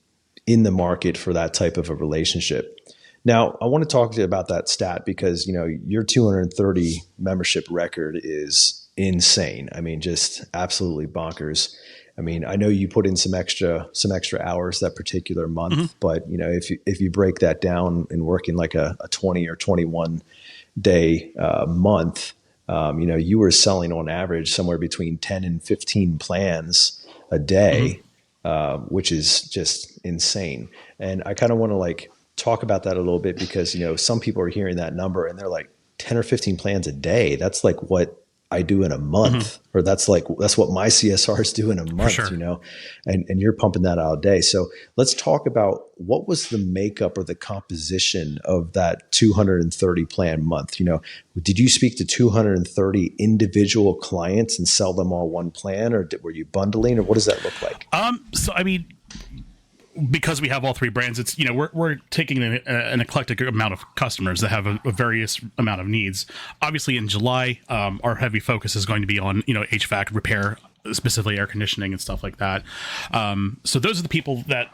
in the market for that type of a relationship. Now, I want to talk to you about that stat because, your 230 membership record is insane. I mean, just absolutely bonkers. I mean, I know you put in some extra hours that particular month, but if you break that down and working like a 20 or 21 day month, you were selling on average somewhere between 10 and 15 plans a day, which is just insane. And I kind of want to like talk about that a little bit because, some people are hearing that number and they're like 10 or 15 plans a day. That's like what I do in a month, or that's what my CSRs do in a month, sure. And you're pumping that out a day. So let's talk about what was the makeup or the composition of that 230 plan month. Did you speak to 230 individual clients and sell them all one plan, or were you bundling, or what does that look like? So, I mean, because we have all 3 brands, it's, we're taking an eclectic amount of customers that have a various amount of needs. Obviously in July, our heavy focus is going to be on, HVAC repair, specifically air conditioning and stuff like that. So those are the people that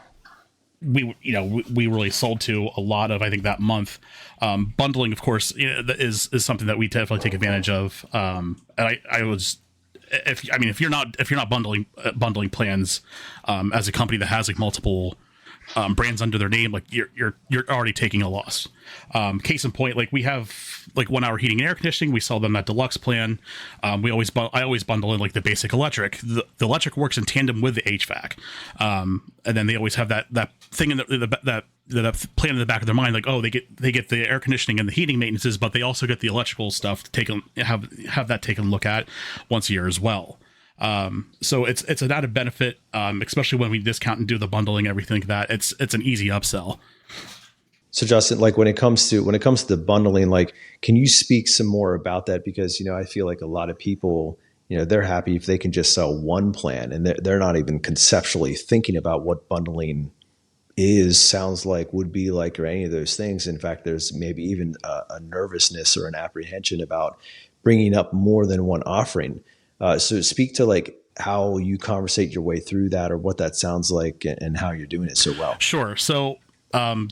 we really sold to a lot of, I think, that month. Bundling, of course, is something that we definitely take advantage of. And I was, if you're not bundling plans, as a company that has like multiple brands under their name, like you're already taking a loss. Case in point, like we have like 1 hour heating and air conditioning. We sell them that deluxe plan. I always bundle in like the basic electric. The electric works in tandem with the HVAC, and then they always have that thing in that plan in the back of their mind, like, oh, they get the air conditioning and the heating maintenances, but they also get the electrical stuff to have that taken a look at once a year as well. So it's an added benefit, especially when we discount and do the bundling, everything like that. It's an easy upsell. So Justin, like when it comes to the bundling, like, can you speak some more about that? Because, I feel like a lot of people, they're happy if they can just sell one plan, and they're not even conceptually thinking about what bundling sounds like, would be like, or any of those things. In fact, there's maybe even a nervousness or an apprehension about bringing up more than one offering. So speak to like how you conversate your way through that, or what that sounds like, and how you're doing it so well. Sure. So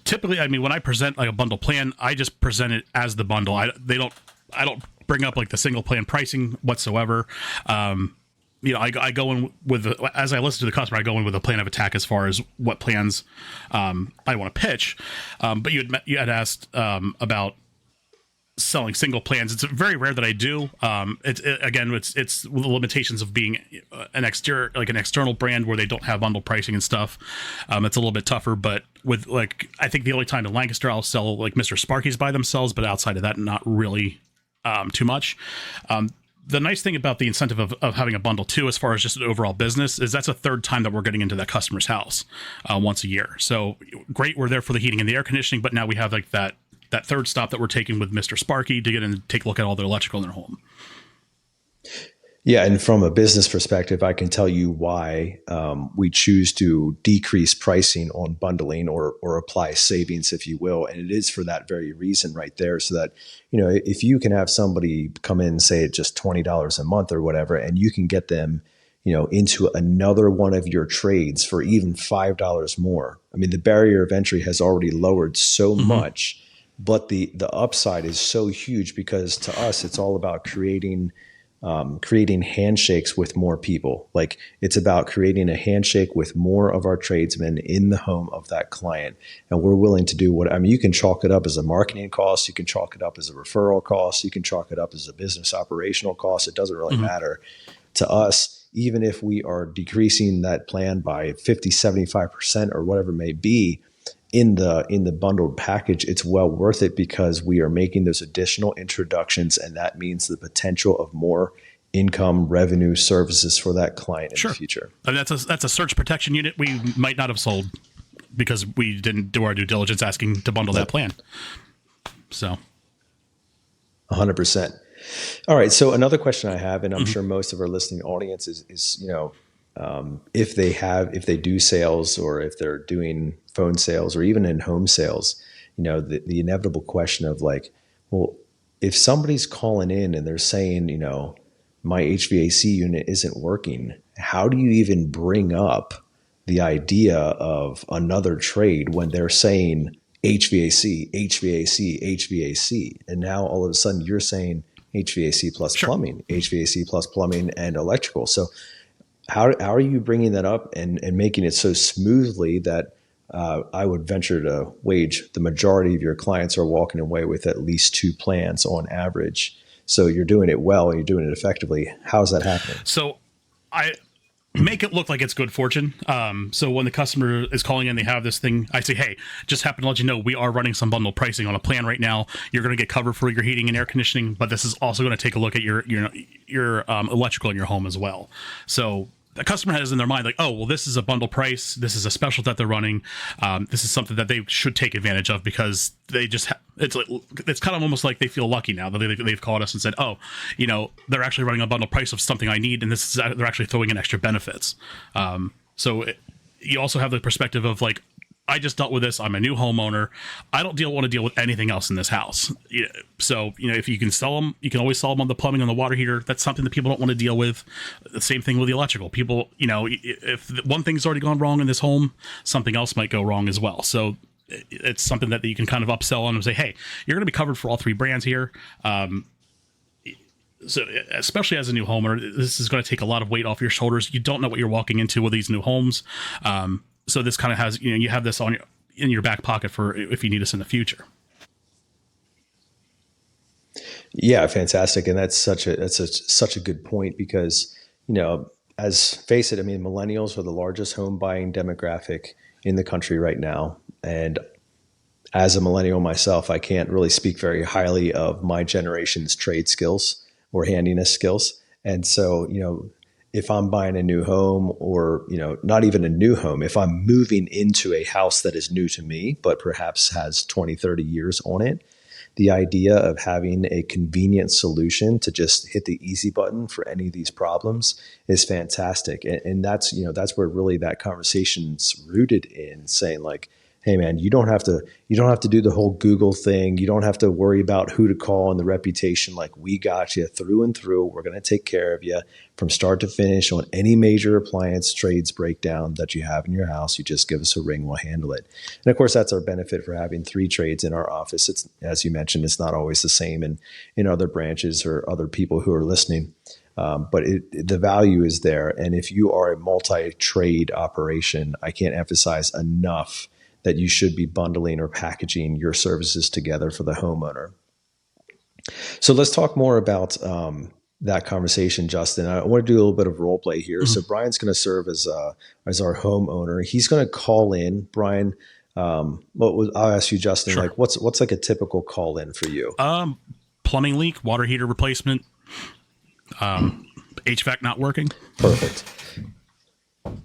typically, I mean, when I present like a bundle plan, I just present it as the bundle. I don't bring up like the single plan pricing whatsoever. I go in with as I listen to the customer, I go in with a plan of attack as far as what plans I want to pitch. But you had asked about selling single plans. It's very rare that I do. It's the limitations of being an external brand where they don't have bundle pricing and stuff. It's a little bit tougher, but with like, I think the only time in Lancaster I'll sell like Mr. Sparky's by themselves, but outside of that, not really too much. The nice thing about the incentive of having a bundle too, as far as just an overall business, is that's a third time that we're getting into that customer's house once a year. So great. We're there for the heating and the air conditioning, but now we have like that third stop that we're taking with Mr. Sparky to get in and take a look at all their electrical in their home. Yeah. And from a business perspective, I can tell you why we choose to decrease pricing on bundling or apply savings, if you will. And it is for that very reason right there. So that, if you can have somebody come in and say it's just $20 a month or whatever, and you can get them, into another one of your trades for even $5 more. I mean, the barrier of entry has already lowered so much, but the upside is so huge, because to us, it's all about creating handshakes with more people. Like, it's about creating a handshake with more of our tradesmen in the home of that client. And we're willing to do you can chalk it up as a marketing cost. You can chalk it up as a referral cost. You can chalk it up as a business operational cost. It doesn't really matter to us. Even if we are decreasing that plan by 50, 75% or whatever it may be, in the bundled package, it's well worth it, because we are making those additional introductions, and that means the potential of more income, revenue, services for that client in the future. And that's a surge protection unit we might not have sold because we didn't do our due diligence asking to bundle that plan. So 100%. All right. So another question I have, and I'm sure most of our listening audience is if they do sales, or if they're doing phone sales, or even in home sales, the inevitable question of like, well, if somebody's calling in and they're saying, my HVAC unit isn't working, how do you even bring up the idea of another trade when they're saying HVAC, HVAC, HVAC? And now all of a sudden you're saying HVAC plus plumbing, HVAC plus plumbing and electrical. So how are you bringing that up and making it so smoothly that I would venture to wage the majority of your clients are walking away with at least 2 plans on average? So you're doing it well and you're doing it effectively. How's that happening? So I make it look like it's good fortune. So when the customer is calling in, they have this thing, I say, hey, just happen to let you know we are running some bundle pricing on a plan right now. You're going to get covered for your heating and air conditioning, but this is also going to take a look at your electrical in your home as well. So the customer has in their mind like, oh, well, this is a bundle price. This is a special that they're running. This is something that they should take advantage of, because they just it's kind of almost like they feel lucky now that they've called us and said, oh, they're actually running a bundle price of something I need, and they're actually throwing in extra benefits. You also have the perspective of like, I just dealt with this. I'm a new homeowner. I don't want to deal with anything else in this house. So, if you can sell them, you can always sell them on the plumbing, on the water heater. That's something that people don't want to deal with. The same thing with the electrical. People, if one thing's already gone wrong in this home, something else might go wrong as well. So it's something that you can kind of upsell on and say, hey, you're going to be covered for all 3 brands here. So especially as a new homeowner, this is going to take a lot of weight off your shoulders. You don't know what you're walking into with these new homes. So this kind of has, you have this in your back pocket for if you need us in the future. Yeah, fantastic. And that's such a good point because, as face it, I mean, millennials are the largest home buying demographic in the country right now. And as a millennial myself, I can't really speak very highly of my generation's trade skills or handiness skills. And so, if I'm buying a new home or, not even a new home, if I'm moving into a house that is new to me, but perhaps has 20, 30 years on it, the idea of having a convenient solution to just hit the easy button for any of these problems is fantastic. And that's, that's where really that conversation's rooted in saying like, hey man, you don't have to do the whole Google thing. You don't have to worry about who to call and the reputation. Like we got you through and through. We're going to take care of you from start to finish on any major appliance trades breakdown that you have in your house. You just give us a ring. We'll handle it. And of course, that's our benefit for having 3 trades in our office. It's, as you mentioned, it's not always the same in other branches or other people who are listening. But the value is there. And if you are a multi-trade operation, I can't emphasize enough that you should be bundling or packaging your services together for the homeowner. So let's talk more about that conversation, Justin. I want to do a little bit of role play here. Mm-hmm. So Brian's going to serve as our homeowner. He's going to call in. Brian, I'll ask you, Justin. Sure. Like what's like a typical call in for you? Plumbing leak, water heater replacement, HVAC not working. Perfect.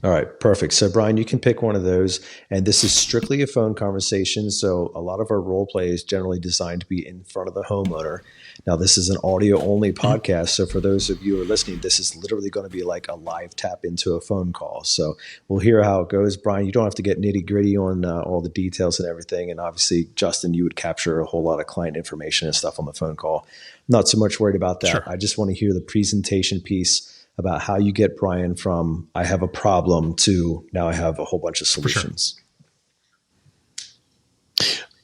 All right, perfect. So Brian, you can pick one of those, and this is strictly a phone conversation. So a lot of our role play is generally designed to be in front of the homeowner. Now, this is an audio only podcast. So for those of you who are listening, this is literally going to be like a live tap into a phone call. So we'll hear how it goes. Brian, you don't have to get nitty gritty on all the details and everything. And obviously, Justin, you would capture a whole lot of client information and stuff on the phone call. Not so much worried about that. Sure. I just want to hear the presentation piece about how you get Brian from I have a problem to now I have a whole bunch of solutions.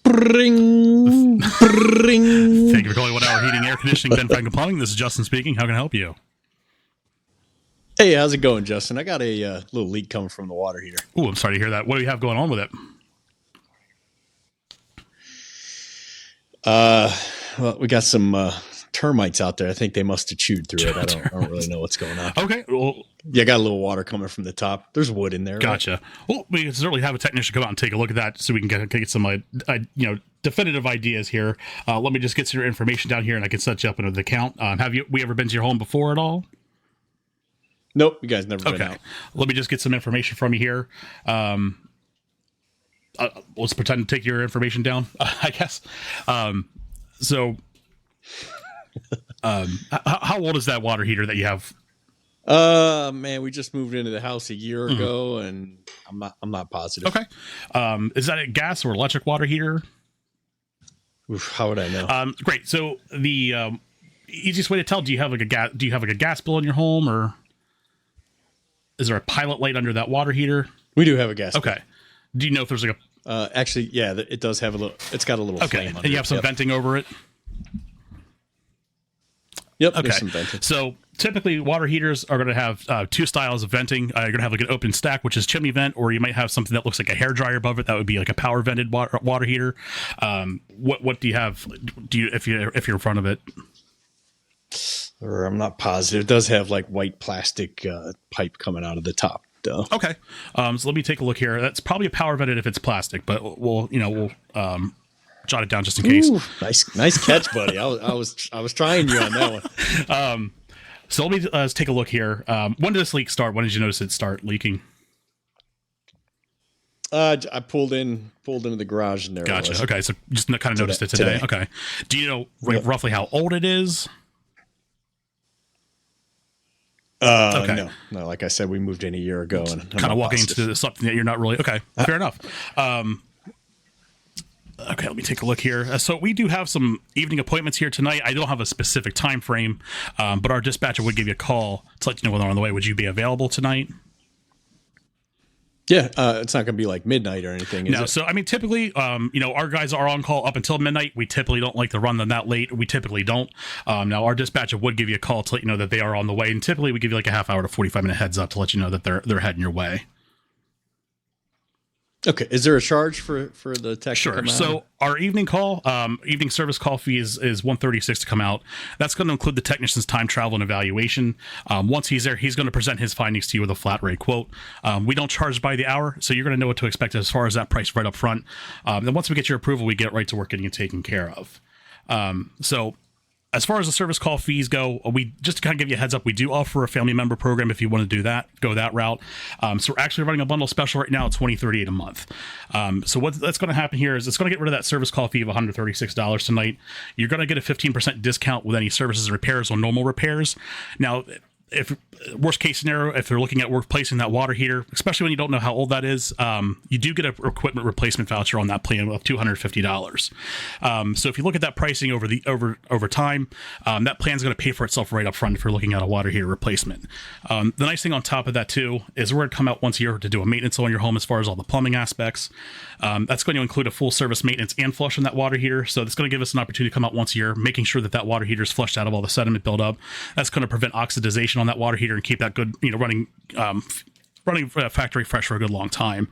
Bring. Thank you for calling 1 Hour Heating, Air Conditioning, Ben Franklin Plumbing. This is Justin speaking. How can I help you? Hey, how's it going, Justin? I got a little leak coming from the water heater. Oh, I'm sorry to hear that. What do you have going on with it? Well, we got some termites out there. I think they must have chewed through it. I don't really know what's going on. Okay. Well, yeah, got a little water coming from the top. There's wood in there. Gotcha. Right? Well, we can certainly have a technician come out and take a look at that so we can get some definitive ideas here. Let me just get some your information down here and I can set you up into the account. Have we ever been to your home before at all? Nope. You guys never been out. Let me just get some information from you here. Let's pretend to take your information down, I guess. How old is that water heater that you have? Man, we just moved into the house a year ago, and I'm not positive. Okay. Is that a gas or electric water heater? Oof, how would I know? Great. So the easiest way to tell: do you have like a gas bill in your home, or is there a pilot light under that water heater? We do have a gas. Okay. Bill. Do you know if there's like a? Actually, yeah, it does have a little. It's got a little flame. And you have some venting over it. Yep. Okay. So typically water heaters are going to have 2 styles of venting. You're going to have like an open stack, which is chimney vent, or you might have something that looks like a hairdryer above it. That would be like a power vented water heater. What do you have? If you're in front of it? Or I'm not positive. It does have like white plastic pipe coming out of the top, though. Okay. So let me take a look here. That's probably a power vented if it's plastic, but we'll jot it down just in case. Ooh, nice catch, buddy. I was trying you on that one. So let me take a look here. When did this leak start? When did you notice it start leaking? I pulled into the garage and there. Gotcha. Okay, so just kind of noticed it today. Okay. Do you know roughly how old it is? Okay. No. Like I said, we moved in a year ago, and kind of walking into something that you're not really. Okay, fair enough. Okay, let me take a look here. So we do have some evening appointments here tonight. I don't have a specific time frame, but our dispatcher would give you a call to let you know when they're on the way. Would you be available tonight? Yeah, it's not going to be like midnight or anything, is it? So I mean, typically, our guys are on call up until midnight. We typically don't like to run them that late. We typically don't. Now, our dispatcher would give you a call to let you know that they are on the way, and typically we give you like a half hour to 45-minute heads up to let you know that they're heading your way. Okay. Is there a charge for the tech? Sure. So our evening service call fee is $136 to come out. That's going to include the technician's time, travel, and evaluation. Once he's there, he's going to present his findings to you with a flat rate quote. We don't charge by the hour, so you're going to know what to expect as far as that price right up front. Then once we get your approval, we get right to work getting it taken care of. So as far as the service call fees go, we just to kind of give you a heads up, we do offer a family member program if you want to do that, go that route. So we're actually running a bundle special right now at $20.38 a month. So what that's going to happen here is it's going to get rid of that service call fee of $136 tonight. You're going to get a 15% discount with any services and repairs on normal repairs. Now, if worst case scenario, if they're looking at replacing that water heater, especially when you don't know how old that is, you do get an equipment replacement voucher on that plan of $250. So if you look at that pricing over time, that plan's going to pay for itself right up front if you're looking at a water heater replacement. The nice thing on top of that too is we're going to come out once a year to do a maintenance on your home as far as all the plumbing aspects. That's going to include a full service maintenance and flush on that water heater. So that's going to give us an opportunity to come out once a year, making sure that water heater is flushed out of all the sediment buildup. That's going to prevent oxidization on that water heater and keep that good, running factory fresh for a good long time.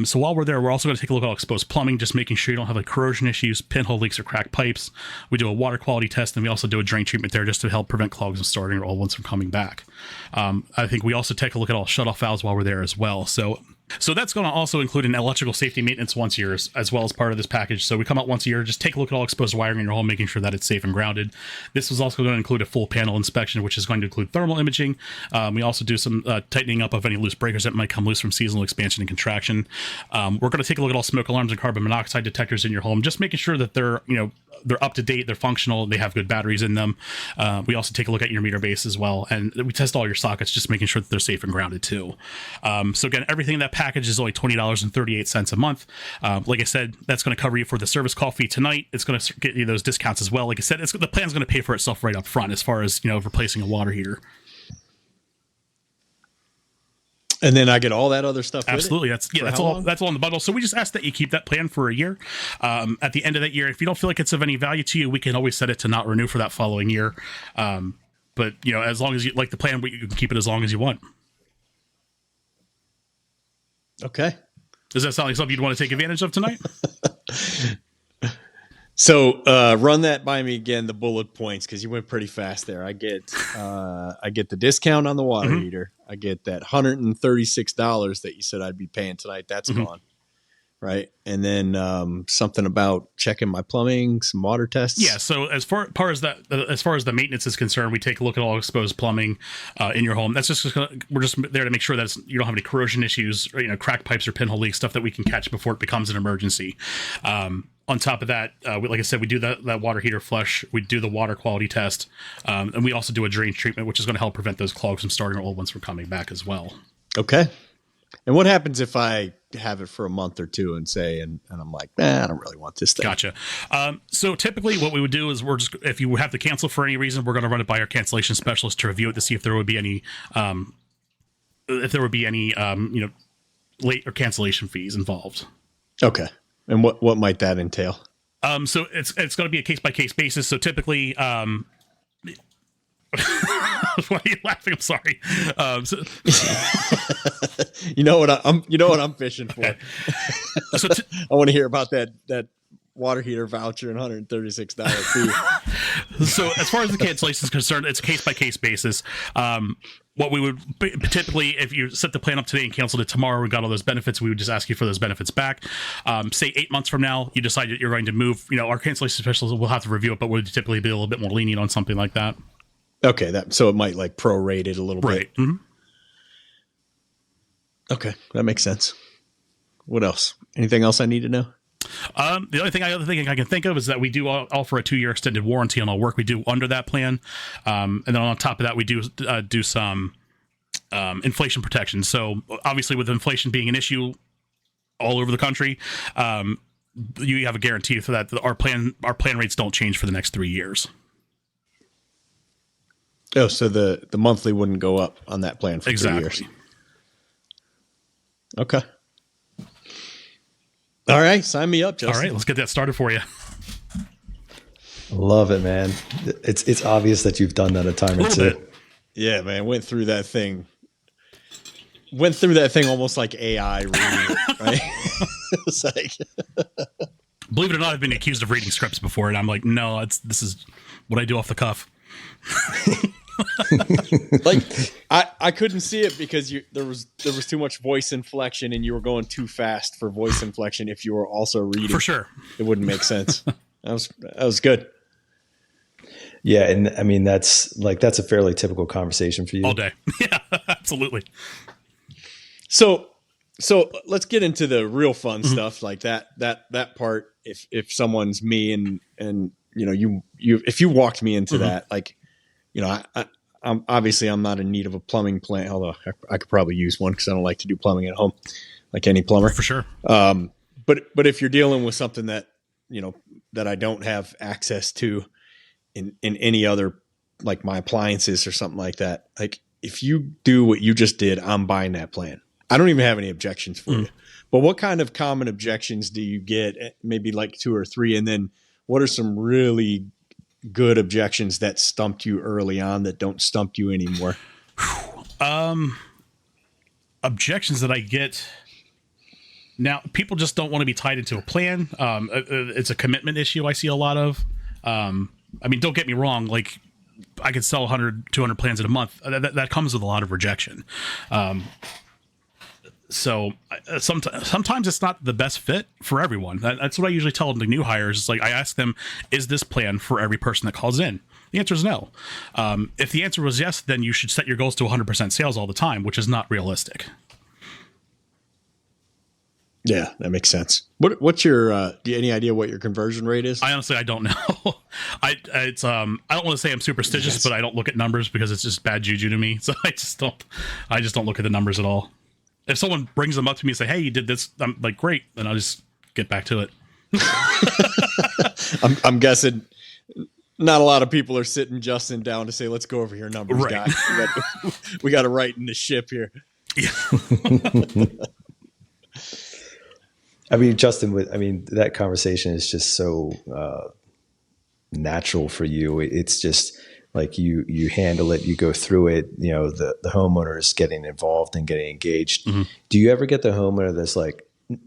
So while we're there, we're also going to take a look at all exposed plumbing, just making sure you don't have like corrosion issues, pinhole leaks, or cracked pipes. We do a water quality test, and we also do a drain treatment there just to help prevent clogs and starting or old ones from coming back. I think we also take a look at all shutoff valves while we're there as well. So that's going to also include an electrical safety maintenance once a year as well as part of this package. So we come out once a year, just take a look at all exposed wiring in your home, making sure that it's safe and grounded. This is also going to include a full panel inspection, which is going to include thermal imaging. We also do some tightening up of any loose breakers that might come loose from seasonal expansion and contraction. We're going to take a look at all smoke alarms and carbon monoxide detectors in your home, just making sure that they're up to date, they're functional, they have good batteries in them. We also take a look at your meter base as well, and we test all your sockets, just making sure that they're safe and grounded too. So again, everything in that package is only $20.38 a month. Like I said, that's going to cover you for the service call fee tonight. It's going to get you those discounts as well. Like I said, the plan's going to pay for itself right up front as far as replacing a water heater. And then I get all that other stuff. Absolutely. That's all in the bundle. So we just ask that you keep that plan for a year. At the end of that year, if you don't feel like it's of any value to you, we can always set it to not renew for that following year. But as long as you like the plan, you can keep it as long as you want. Okay. Does that sound like something you'd want to take advantage of tonight? So run that by me again, the bullet points, because you went pretty fast there. I get the discount on the water heater. I get that $136 that you said I'd be paying tonight. That's gone, right? And then something about checking my plumbing, some water tests. Yeah. So as far as the maintenance is concerned, we take a look at all exposed plumbing in your home. That's we're just there to make sure that you don't have any corrosion issues, or cracked pipes or pinhole leaks, stuff that we can catch before it becomes an emergency. On top of that, like I said, we do that water heater flush. We do the water quality test, and we also do a drain treatment, which is going to help prevent those clogs from starting or old ones from coming back as well. Okay. And what happens if I have it for a month or two and I'm like, I don't really want this thing? Gotcha. So typically what we would do is if you have to cancel for any reason, we're going to run it by our cancellation specialist to review it to see if there would be any, late or cancellation fees involved. Okay. And what might that entail? So it's going to be a case by case basis. So typically, why are you laughing? I'm sorry. You know what I'm fishing for. Okay. So I want to hear about that water heater voucher and $136 fee. So as far as the cancellation is concerned, it's a case by case basis. What we would typically, if you set the plan up today and canceled it tomorrow, we got all those benefits, we would just ask you for those benefits back. Say 8 months from now, you decide that you're going to move, our cancellation specialist will have to review it, but we'll typically be a little bit more lenient on something like that. Okay. So it might like prorate it a little right. bit. Mm-hmm. Okay. That makes sense. What else? Anything else I need to know? The other thing I can think of is that we do offer a 2-year extended warranty on all work we do under that plan. And then on top of that, we do some inflation protection. So obviously with inflation being an issue all over the country, you have a guarantee for that. Our plan rates don't change for the next 3 years. Oh, so the monthly wouldn't go up on that plan for 3 years. Okay. All right, sign me up, Justin. All right, let's get that started for you. Love it, man. It's obvious that you've done that a time or two. Bit. Yeah, man, went through that thing went through that thing almost like AI reading it, right? It's like, believe it or not, I've been accused of reading scripts before, and I'm like, no, this is what I do off the cuff. like I couldn't see it because there was too much voice inflection, and you were going too fast for voice inflection. If you were also reading, for sure, it wouldn't make sense. That was good. Yeah, and I mean that's a fairly typical conversation for you all day. Yeah, absolutely. So let's get into the real fun stuff, like that part. If someone's me and you if you walked me into that, like, I'm obviously I'm not in need of a plumbing plan, although I could probably use one because I don't like to do plumbing at home, like any plumber. For sure. But if you're dealing with something that that I don't have access to in any other, like my appliances or something like that, like if you do what you just did, I'm buying that plan. I don't even have any objections for you. But what kind of common objections do you get? Maybe like 2 or 3, and then what are some really good objections that stumped you early on that don't stump you anymore? Objections that I get now, people just don't want to be tied into a plan. It's a commitment issue I see a lot of. I mean, don't get me wrong, like I could sell 100, 200 plans in a month. That comes with a lot of rejection. So sometimes it's not the best fit for everyone. That's what I usually tell the new hires. It's like, I ask them, is this plan for every person that calls in? The answer is no. If the answer was yes, then you should set your goals to 100% sales all the time, which is not realistic. Yeah, that makes sense. What's your, do you have any idea what your conversion rate is? I honestly don't know. I don't want to say I'm superstitious, but I don't look at numbers because it's just bad juju to me. So I just don't look at the numbers at all. If someone brings them up to me and say, hey, you did this, I'm like, great. Then I'll just get back to it. I'm guessing not a lot of people are sitting Justin down to say, let's go over your numbers, right, guy. We got to righten the ship here. Yeah. I mean, Justin, that conversation is just so natural for you. It's just like you handle it, you go through it. The homeowner is getting involved and getting engaged. Mm-hmm. Do you ever get the homeowner that's like,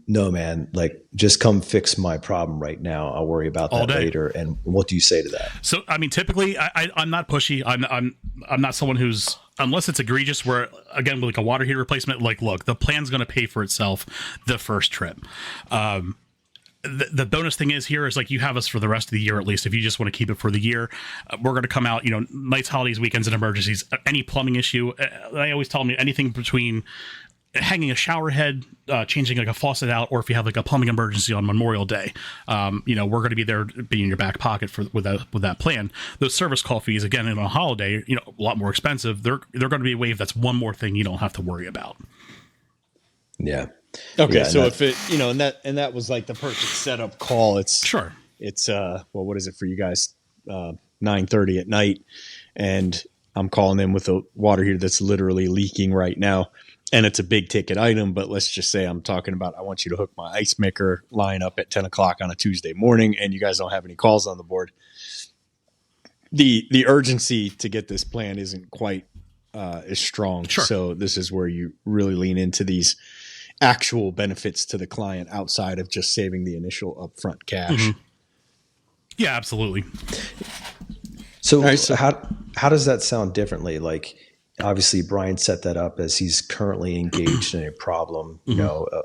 no, man, like just come fix my problem right now. I'll worry about that later. And what do you say to that? So, I mean, typically I'm not pushy. I'm not someone who's, unless it's egregious where, again, like a water heater replacement, like, look, the plan's going to pay for itself the first trip. The bonus thing is here is like, you have us for the rest of the year, at least if you just want to keep it for the year. We're going to come out, nights, holidays, weekends, and emergencies. Any plumbing issue, I always tell them anything between hanging a shower head, changing like a faucet out, or if you have like a plumbing emergency on Memorial Day, we're going to be there, be in your back pocket with that plan. Those service call fees, again, on a holiday, a lot more expensive. They're going to be waived. That's one more thing you don't have to worry about. Yeah. Okay. Yeah, so if it, and that was like the perfect setup call. It's sure. It's what is it for you guys? 9:30 at night, and I'm calling in with a water heater that's literally leaking right now. And it's a big ticket item, but let's just say I'm talking about, I want you to hook my ice maker line up at 10 o'clock on a Tuesday morning, and you guys don't have any calls on the board. The urgency to get this plan isn't quite as strong. Sure. So this is where you really lean into these actual benefits to the client outside of just saving the initial upfront cash. Mm-hmm. Yeah, absolutely. So, right, so how does that sound differently? Like, obviously, Brian set that up as he's currently engaged in a problem,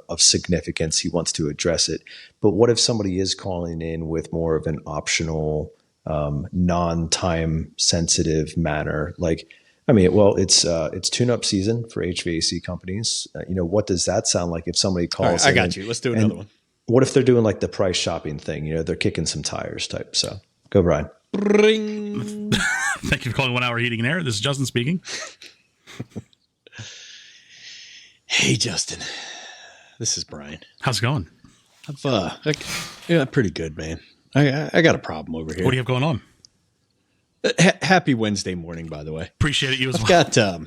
of significance. He wants to address it. But what if somebody is calling in with more of an optional, non-time sensitive manner? Like, it's tune-up season for HVAC companies. What does that sound like if somebody calls? Right, I got you. Let's do another one. What if they're doing like the price shopping thing? They're kicking some tires type. So go, Brian. Ring. Thank you for calling 1 Hour Heating and Air. This is Justin speaking. Hey, Justin. This is Brian. How's it going? Pretty good, man. I got a problem over here. What do you have going on? Happy Wednesday morning, by the way. Appreciate it. You as well.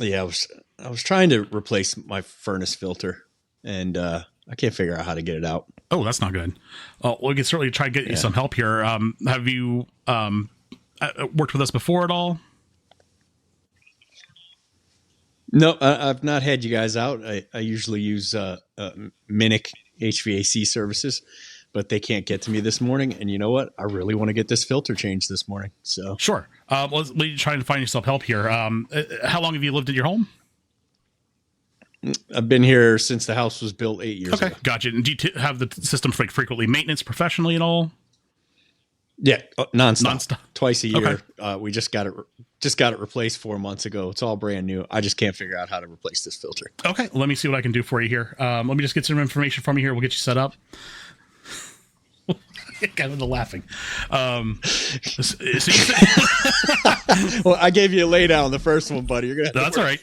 I was trying to replace my furnace filter, and I can't figure out how to get it out. Oh, that's not good. We can certainly try to get you some help here. Have you worked with us before at all? No, I've not had you guys out. I usually use Minic HVAC services, but they can't get to me this morning. And you know what? I really want to get this filter changed this morning. So Sure. Let's try to find yourself help here. How long have you lived in your home? I've been here since the house was built 8 years ago. Gotcha. And do you have the system for frequently maintenance professionally and all? Yeah, nonstop. Twice a year. Okay. We just got it replaced 4 months ago. It's all brand new. I just can't figure out how to replace this filter. Okay, let me see what I can do for you here. Let me just get some information from you here. We'll get you set up. Kind of the laughing. So you said, well, I gave you a lay down the first one, buddy. You're gonna. That's all right.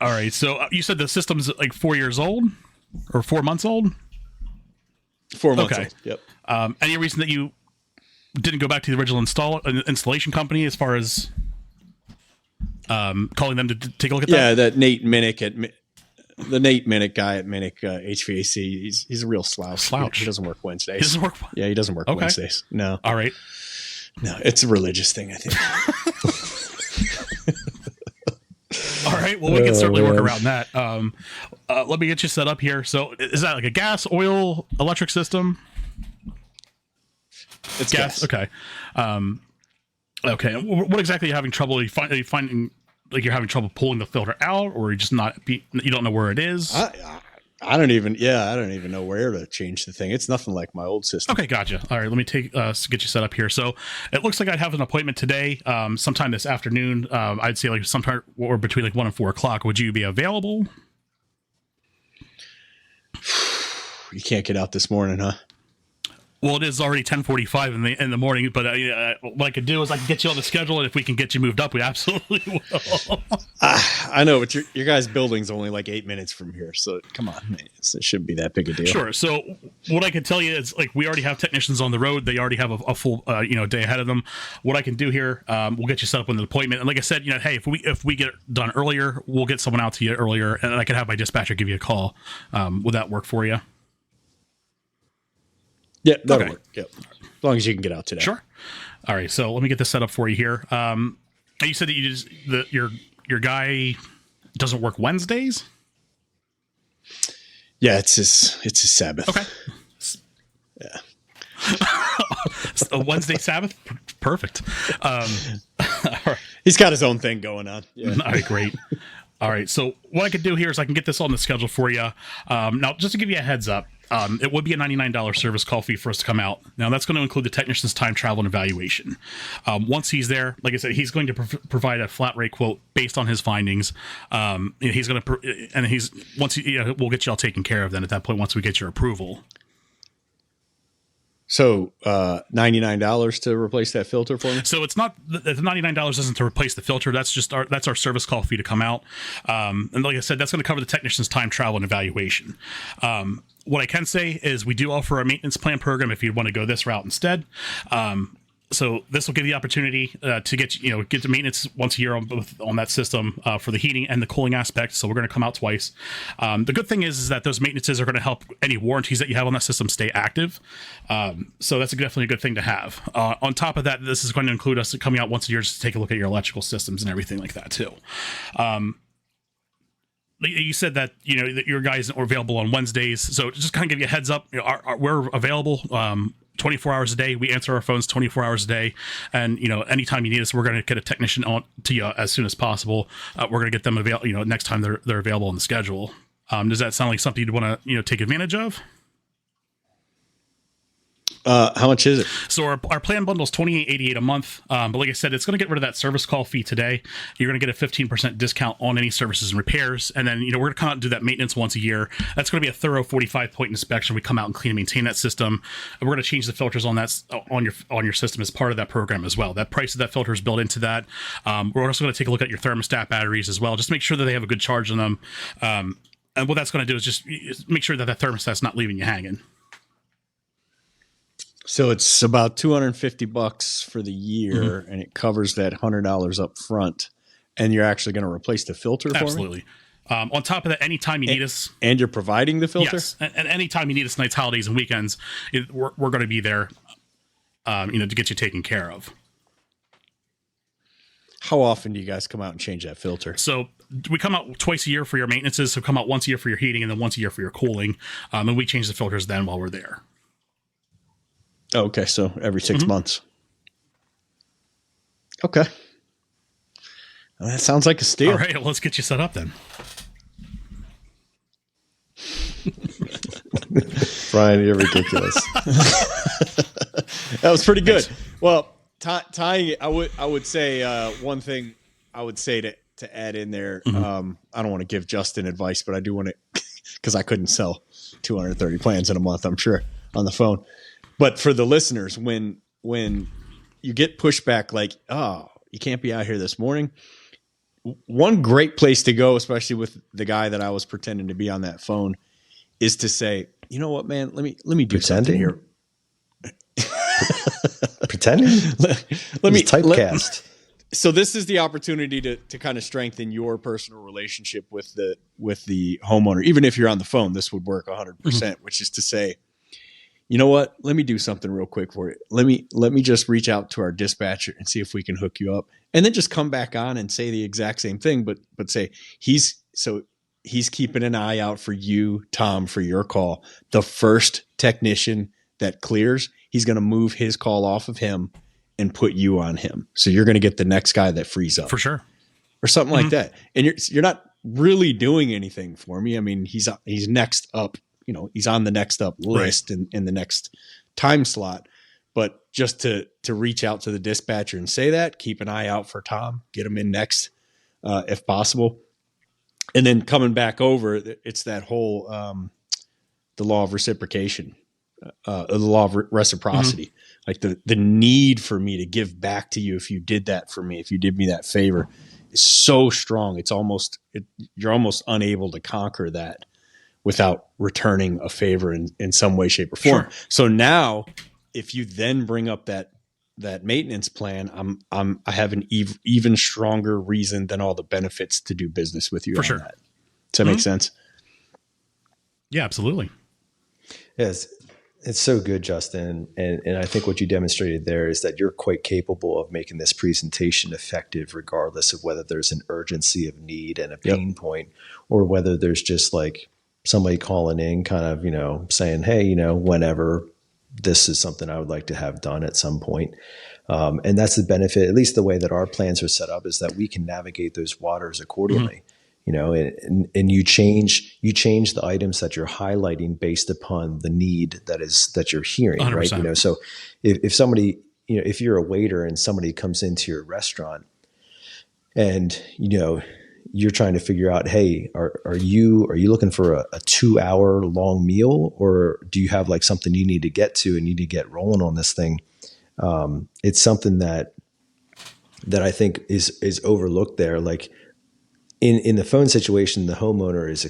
All right. So you said the system's like 4 years old or 4 months old. 4 months Okay. old. Yep. Any reason that you didn't go back to the original installation company as far as calling them to take a look at that? Yeah, that Nate Minnick the Nate Minnick guy at Minnick HVAC. He's a real slouch. He doesn't work Wednesdays. He doesn't work. Yeah, he doesn't work Wednesdays. No. All right. No, it's a religious thing, I think. All right. Well, we can certainly work around that. Let me get you set up here. So, is that like a gas, oil, electric system? It's gas. Okay. Okay. What exactly are you having trouble? Are you finding like you're having trouble pulling the filter out, or you just you don't know where it is? I don't even know where to change the thing. It's nothing like my old system. Okay, gotcha. All right, let me get you set up here. So it looks like I'd have an appointment today, sometime this afternoon. I'd say like sometime or between like 1 and 4 o'clock. Would you be available? You can't get out this morning, huh? Well, it is already 10:45 in the morning, but what I could do is I can get you on the schedule, and if we can get you moved up, we absolutely will. I know, but your guys' building's only like 8 minutes from here, so come on, man, it shouldn't be that big a deal. Sure. So what I can tell you is, like, we already have technicians on the road. They already have a full day ahead of them. What I can do here, we'll get you set up with an appointment. And like I said, hey, if we get it done earlier, we'll get someone out to you earlier, and I can have my dispatcher give you a call. Would that work for you? Yeah, that'll work. Yep. As long as you can get out today. Sure. All right. So let me get this set up for you here. You said that your guy doesn't work Wednesdays? Yeah, it's his Sabbath. Okay. Yeah. A Wednesday Sabbath? Perfect. All right. He's got his own thing going on. Yeah. All right, great. All right. So what I can do here is I can get this on the schedule for you. Now, just to give you a heads up, it would be a $99 service call fee for us to come out. Now, that's going to include the technician's time, travel, and evaluation. Once he's there, like I said, he's going to provide a flat rate quote based on his findings. He's going to, we'll get you all taken care of then at that point once we get your approval. So $99 to replace that filter for me? So it's not the $99 isn't to replace the filter. That's just our service call fee to come out. And like I said, that's going to cover the technician's time, travel, and evaluation. What I can say is we do offer a maintenance plan program if you want to go this route instead. So this will give you the opportunity to get the maintenance once a year on that system for the heating and the cooling aspect. So we're going to come out twice. The good thing is that those maintenances are going to help any warranties that you have on that system stay active. So that's definitely a good thing to have. On top of that, this is going to include us coming out once a year just to take a look at your electrical systems and everything like that too. You said that that your guys are available on Wednesdays, so just kind of give you a heads up. We're available 24 hours a day. We answer our phones 24 hours a day, and anytime you need us, we're going to get a technician on to you as soon as possible. We're going to get them available. Next time they're available on the schedule. Does that sound like something you'd want to take advantage of? How much is it? So our plan bundle is $28.88 a month. But like I said, it's going to get rid of that service call fee today. You're going to get a 15% discount on any services and repairs. And then, we're going to come out and do that maintenance once a year. That's going to be a thorough 45-point inspection. We come out and clean and maintain that system. And we're going to change the filters on your system as part of that program as well. That price of that filter is built into that. We're also going to take a look at your thermostat batteries as well, just to make sure that they have a good charge on them. And what that's going to do is just make sure that thermostat's not leaving you hanging. So it's about $250 for the year, and it covers that $100 up front. And you're actually going to replace the filter for me? Absolutely. On top of that, anytime you need us, and you're providing the filter. Yes, and anytime you need us, nights, holidays, and weekends, we're going to be there. To get you taken care of. How often do you guys come out and change that filter? So we come out twice a year for your maintenances. So come out once a year for your heating and then once a year for your cooling. And we change the filters then while we're there. Oh, okay. So every 6 months. Okay. Well, that sounds like a steal. All right. Let's get you set up then. Brian, you're ridiculous. That was pretty good. Thanks. Well, tying it, I would say one thing I would say to add in there. I don't want to give Justin advice, but I do want to, because I couldn't sell 230 plans in a month, I'm sure, on the phone. But for the listeners, when you get pushback like, oh, you can't be out here this morning, one great place to go, especially with the guy that I was pretending to be on that phone, is to say, you know what, man, let me do something here. Pretending? let me typecast. So this is the opportunity to kind of strengthen your personal relationship with the homeowner. Even if you're on the phone, this would work 100%, which is to say, you know what, let me do something real quick for you. Let me just reach out to our dispatcher and see if we can hook you up. And then just come back on and say the exact same thing, but say he's keeping an eye out for you, Tom, for your call. The first technician that clears, he's going to move his call off of him and put you on him. So you're going to get the next guy that frees up. For sure. Or something like that. And you're not really doing anything for me. I mean, he's next up, he's on the next up list in the next time slot. But just to reach out to the dispatcher and say that, keep an eye out for Tom, get him in next if possible. And then coming back over, it's that whole the law of reciprocation, the law of reciprocity, like the need for me to give back to you if you did that for me, if you did me that favor, is so strong. You're almost unable to conquer that without returning a favor in some way, shape, or form. Sure. So now, if you then bring up that maintenance plan, I have an even stronger reason than all the benefits to do business with you. For sure. That. Does that make sense? Yeah, absolutely. Yes. It's so good, Justin. And I think what you demonstrated there is that you're quite capable of making this presentation effective, regardless of whether there's an urgency of need and a pain point, or whether there's just like somebody calling in kind of, saying, hey, whenever, this is something I would like to have done at some point. And that's the benefit, at least the way that our plans are set up, is that we can navigate those waters accordingly. And you change the items that you're highlighting based upon the need that you're hearing, 100%. Right? So if somebody, if you're a waiter and somebody comes into your restaurant and, you're trying to figure out, hey, are you looking for a 2-hour long meal, or do you have like something you need to get to and you need to get rolling on this thing? It's something that I think is overlooked there. Like in the phone situation, the homeowner is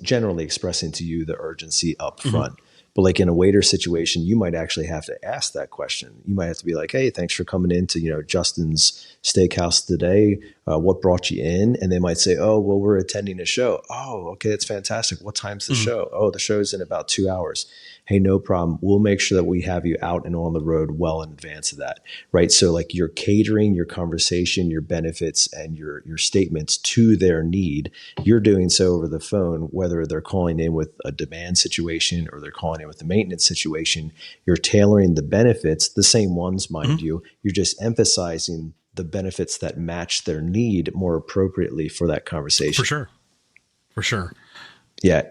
generally expressing to you the urgency up front. But like in a waiter situation, you might actually have to ask that question. You might have to be like, hey, thanks for coming into, Justin's Steakhouse today. What brought you in? And they might say, oh, well, we're attending a show. Oh, okay. That's fantastic. What time's the show? Oh, the show's in about 2 hours. Hey, no problem. We'll make sure that we have you out and on the road well in advance of that. Right. So like you're catering your conversation, your benefits, and your statements to their need. You're doing so over the phone, whether they're calling in with a demand situation or they're calling in with a maintenance situation. You're tailoring the benefits, the same ones, mind you. You're just emphasizing the benefits that match their need more appropriately for that conversation. For sure. Yeah.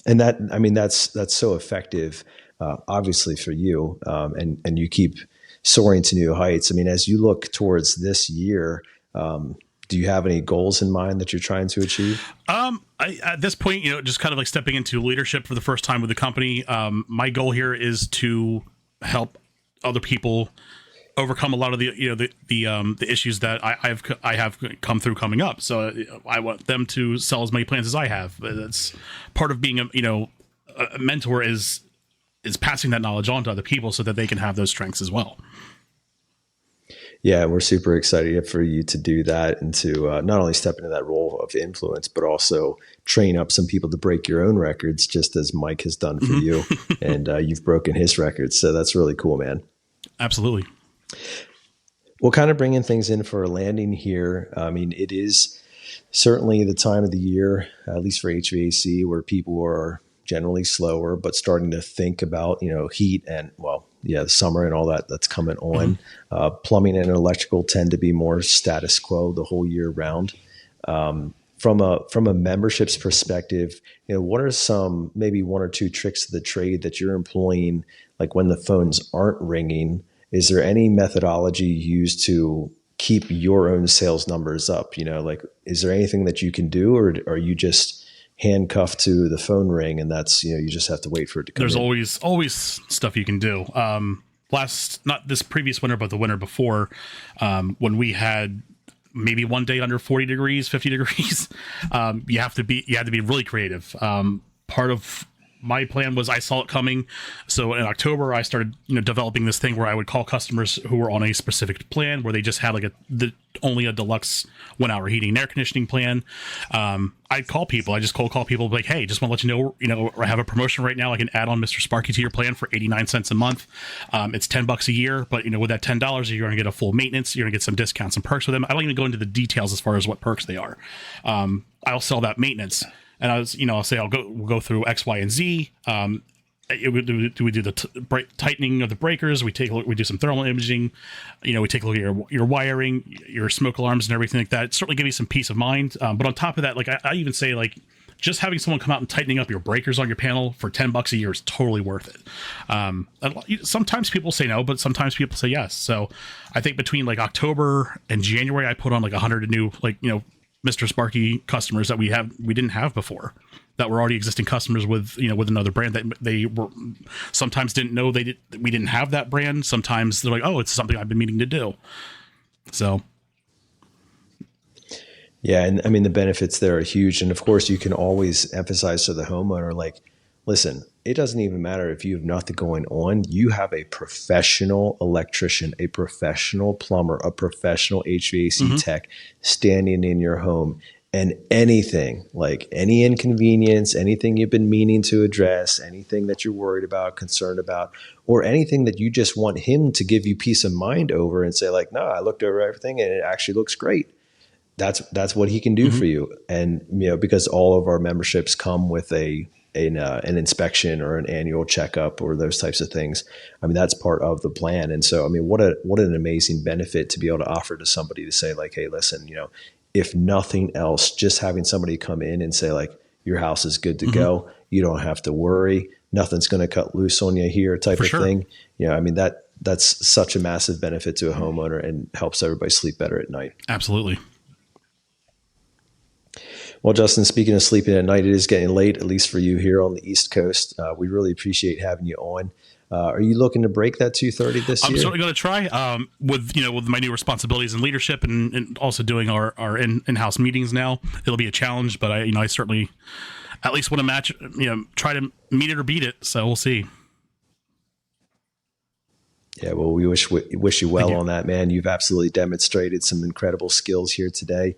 And that's so effective, obviously for you. And you keep soaring to new heights. I mean, as you look towards this year, do you have any goals in mind that you're trying to achieve? At this point, just kind of like stepping into leadership for the first time with the company. My goal here is to help other people overcome a lot of the issues that I have come through coming up. So I want them to sell as many plans as I have. That's part of being a mentor is passing that knowledge on to other people so that they can have those strengths as well. Yeah, we're super excited for you to do that and to not only step into that role of influence, but also train up some people to break your own records, just as Mike has done for you. And you've broken his records. So that's really cool, man. Absolutely. Well, kind of bringing things in for a landing here. I mean, it is certainly the time of the year, at least for HVAC, where people are generally slower, but starting to think about, heat and, well, yeah, the summer and all that that's coming on. Plumbing and electrical tend to be more status quo the whole year round. From a memberships perspective, what are some, maybe one or two tricks of the trade that you're employing, like when the phones aren't ringing? Is there any methodology used to keep your own sales numbers up? Like, is there anything that you can do, or are you just handcuffed to the phone ring and that's, you just have to wait for it to come There's in? always stuff you can do. Not this previous winter, but the winter before, when we had maybe one day under 40 degrees, 50 degrees, you had to be really creative. Part of my plan was I saw it coming. So in October, I started, developing this thing where I would call customers who were on a specific plan where they just had like only a deluxe 1 hour heating and air conditioning plan. I'd call people. I just cold call people like, hey, just want to let you know, I have a promotion right now. I can add on Mr. Sparky to your plan for 89 cents a month. It's $10 a year, but with that $10, you're going to get a full maintenance. You're going to get some discounts and perks with them. I don't even go into the details as far as what perks they are. I'll sell that maintenance. And I'll say we'll go through X, Y, and Z. We do the tightening of the breakers. We do some thermal imaging. We take a look at your wiring, your smoke alarms, and everything like that. It certainly give you some peace of mind. But on top of that, like I even say, like just having someone come out and tightening up your breakers on your panel for $10 a year is totally worth it. Sometimes people say no, but sometimes people say yes. So I think between like October and January, I put on like 100 new Mr. Sparky customers that we didn't have before, that were already existing customers with another brand that they were sometimes didn't know we didn't have that brand. Sometimes they're like, oh, it's something I've been meaning to do. So. Yeah. And I mean, the benefits there are huge. And of course you can always emphasize to the homeowner, like, listen, it doesn't even matter if you have nothing going on. You have a professional electrician, a professional plumber, a professional HVAC tech standing in your home, and anything, like any inconvenience, anything you've been meaning to address, anything that you're worried about, concerned about, or anything that you just want him to give you peace of mind over and say like, no, I looked over everything and it actually looks great. That's what he can do for you. And, because all of our memberships come with an inspection or an annual checkup or those types of things. I mean, that's part of the plan. And so, I mean, what an amazing benefit to be able to offer to somebody to say like, hey, listen, if nothing else, just having somebody come in and say like, your house is good to go. You don't have to worry. Nothing's going to cut loose on you here type of thing. I mean, that's such a massive benefit to a homeowner and helps everybody sleep better at night. Absolutely. Well, Justin, speaking of sleeping at night, it is getting late, at least for you here on the East Coast. We really appreciate having you on. Are you looking to break that 2:30 this year? I'm certainly going to try with my new responsibilities in leadership and also doing our in-house meetings now. It'll be a challenge, but I certainly at least want to match, try to meet it or beat it. So we'll see. Yeah, well, we wish you well on that, man. You've absolutely demonstrated some incredible skills here today.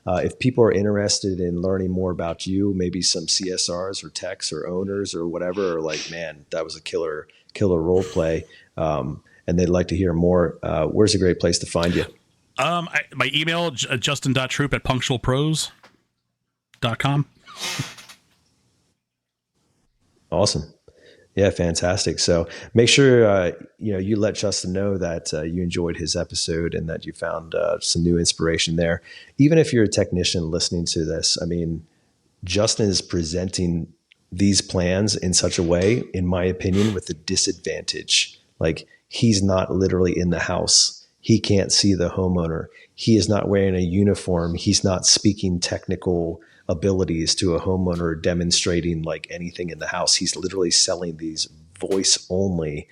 If people are interested in learning more about you, maybe some CSRs or techs or owners or whatever, or like, man, that was a killer role play, and they'd like to hear more, where's a great place to find you? My email, justin.troop@punctualpros.com. Awesome. Yeah, fantastic. So make sure you let Justin know that you enjoyed his episode and that you found some new inspiration there. Even if you're a technician listening to this, I mean, Justin is presenting these plans in such a way, in my opinion, with a disadvantage. Like, he's not literally in the house. He can't see the homeowner. He is not wearing a uniform. He's not speaking technical abilities to a homeowner, demonstrating like anything in the house. He's literally selling these voice only,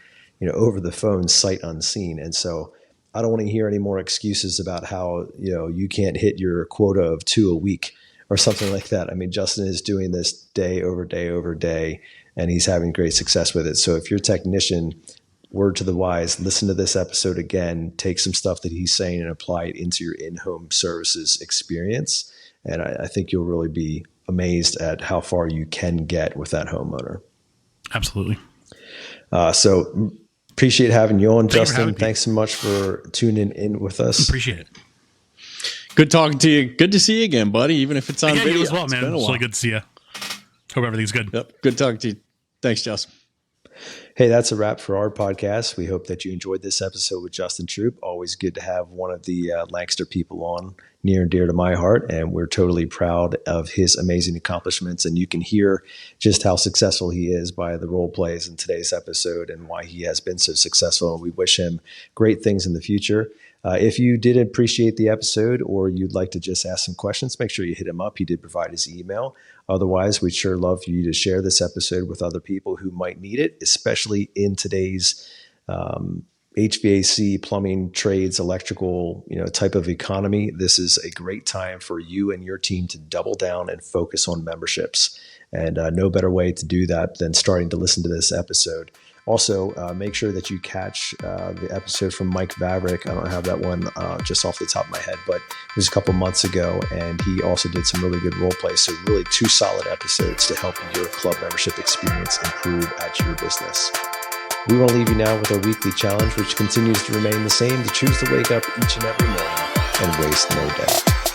over the phone, sight unseen. And so I don't want to hear any more excuses about how, you can't hit your quota of 2 a week or something like that. I mean, Justin is doing this day over day over day, and he's having great success with it. So if you're a technician, word to the wise, listen to this episode again, take some stuff that he's saying and apply it into your in-home services experience. And I think you'll really be amazed at how far you can get with that homeowner. Absolutely. So Appreciate having you on, Thank you for Justin. having me. Thanks so much for tuning in with us. Appreciate it. Good talking to you. Good to see you again, buddy. Even if it's on Yeah, video. you as well, It's man. been a It's while. really good to see you. Hope everything's good. Yep. Good talking to you. Thanks, Justin. Hey, that's a wrap for our podcast. We hope that you enjoyed this episode with Justin Troop. Always good to have one of the Lancaster people on, near and dear to my heart. And we're totally proud of his amazing accomplishments. And you can hear just how successful he is by the role plays in today's episode and why he has been so successful. And we wish him great things in the future. If you did appreciate the episode or you'd like to just ask some questions, make sure you hit him up. He did provide his email. Otherwise, we'd sure love for you to share this episode with other people who might need it, especially in today's HVAC, plumbing, trades, electrical, type of economy. This is a great time for you and your team to double down and focus on memberships. And no better way to do that than starting to listen to this episode. Also, make sure that you catch the episode from Mike Vavrick. I don't have that one just off the top of my head, but it was a couple months ago, and he also did some really good role plays. So really 2 solid episodes to help your club membership experience improve at your business. We want to leave you now with our weekly challenge, which continues to remain the same: to choose to wake up each and every morning and waste no day.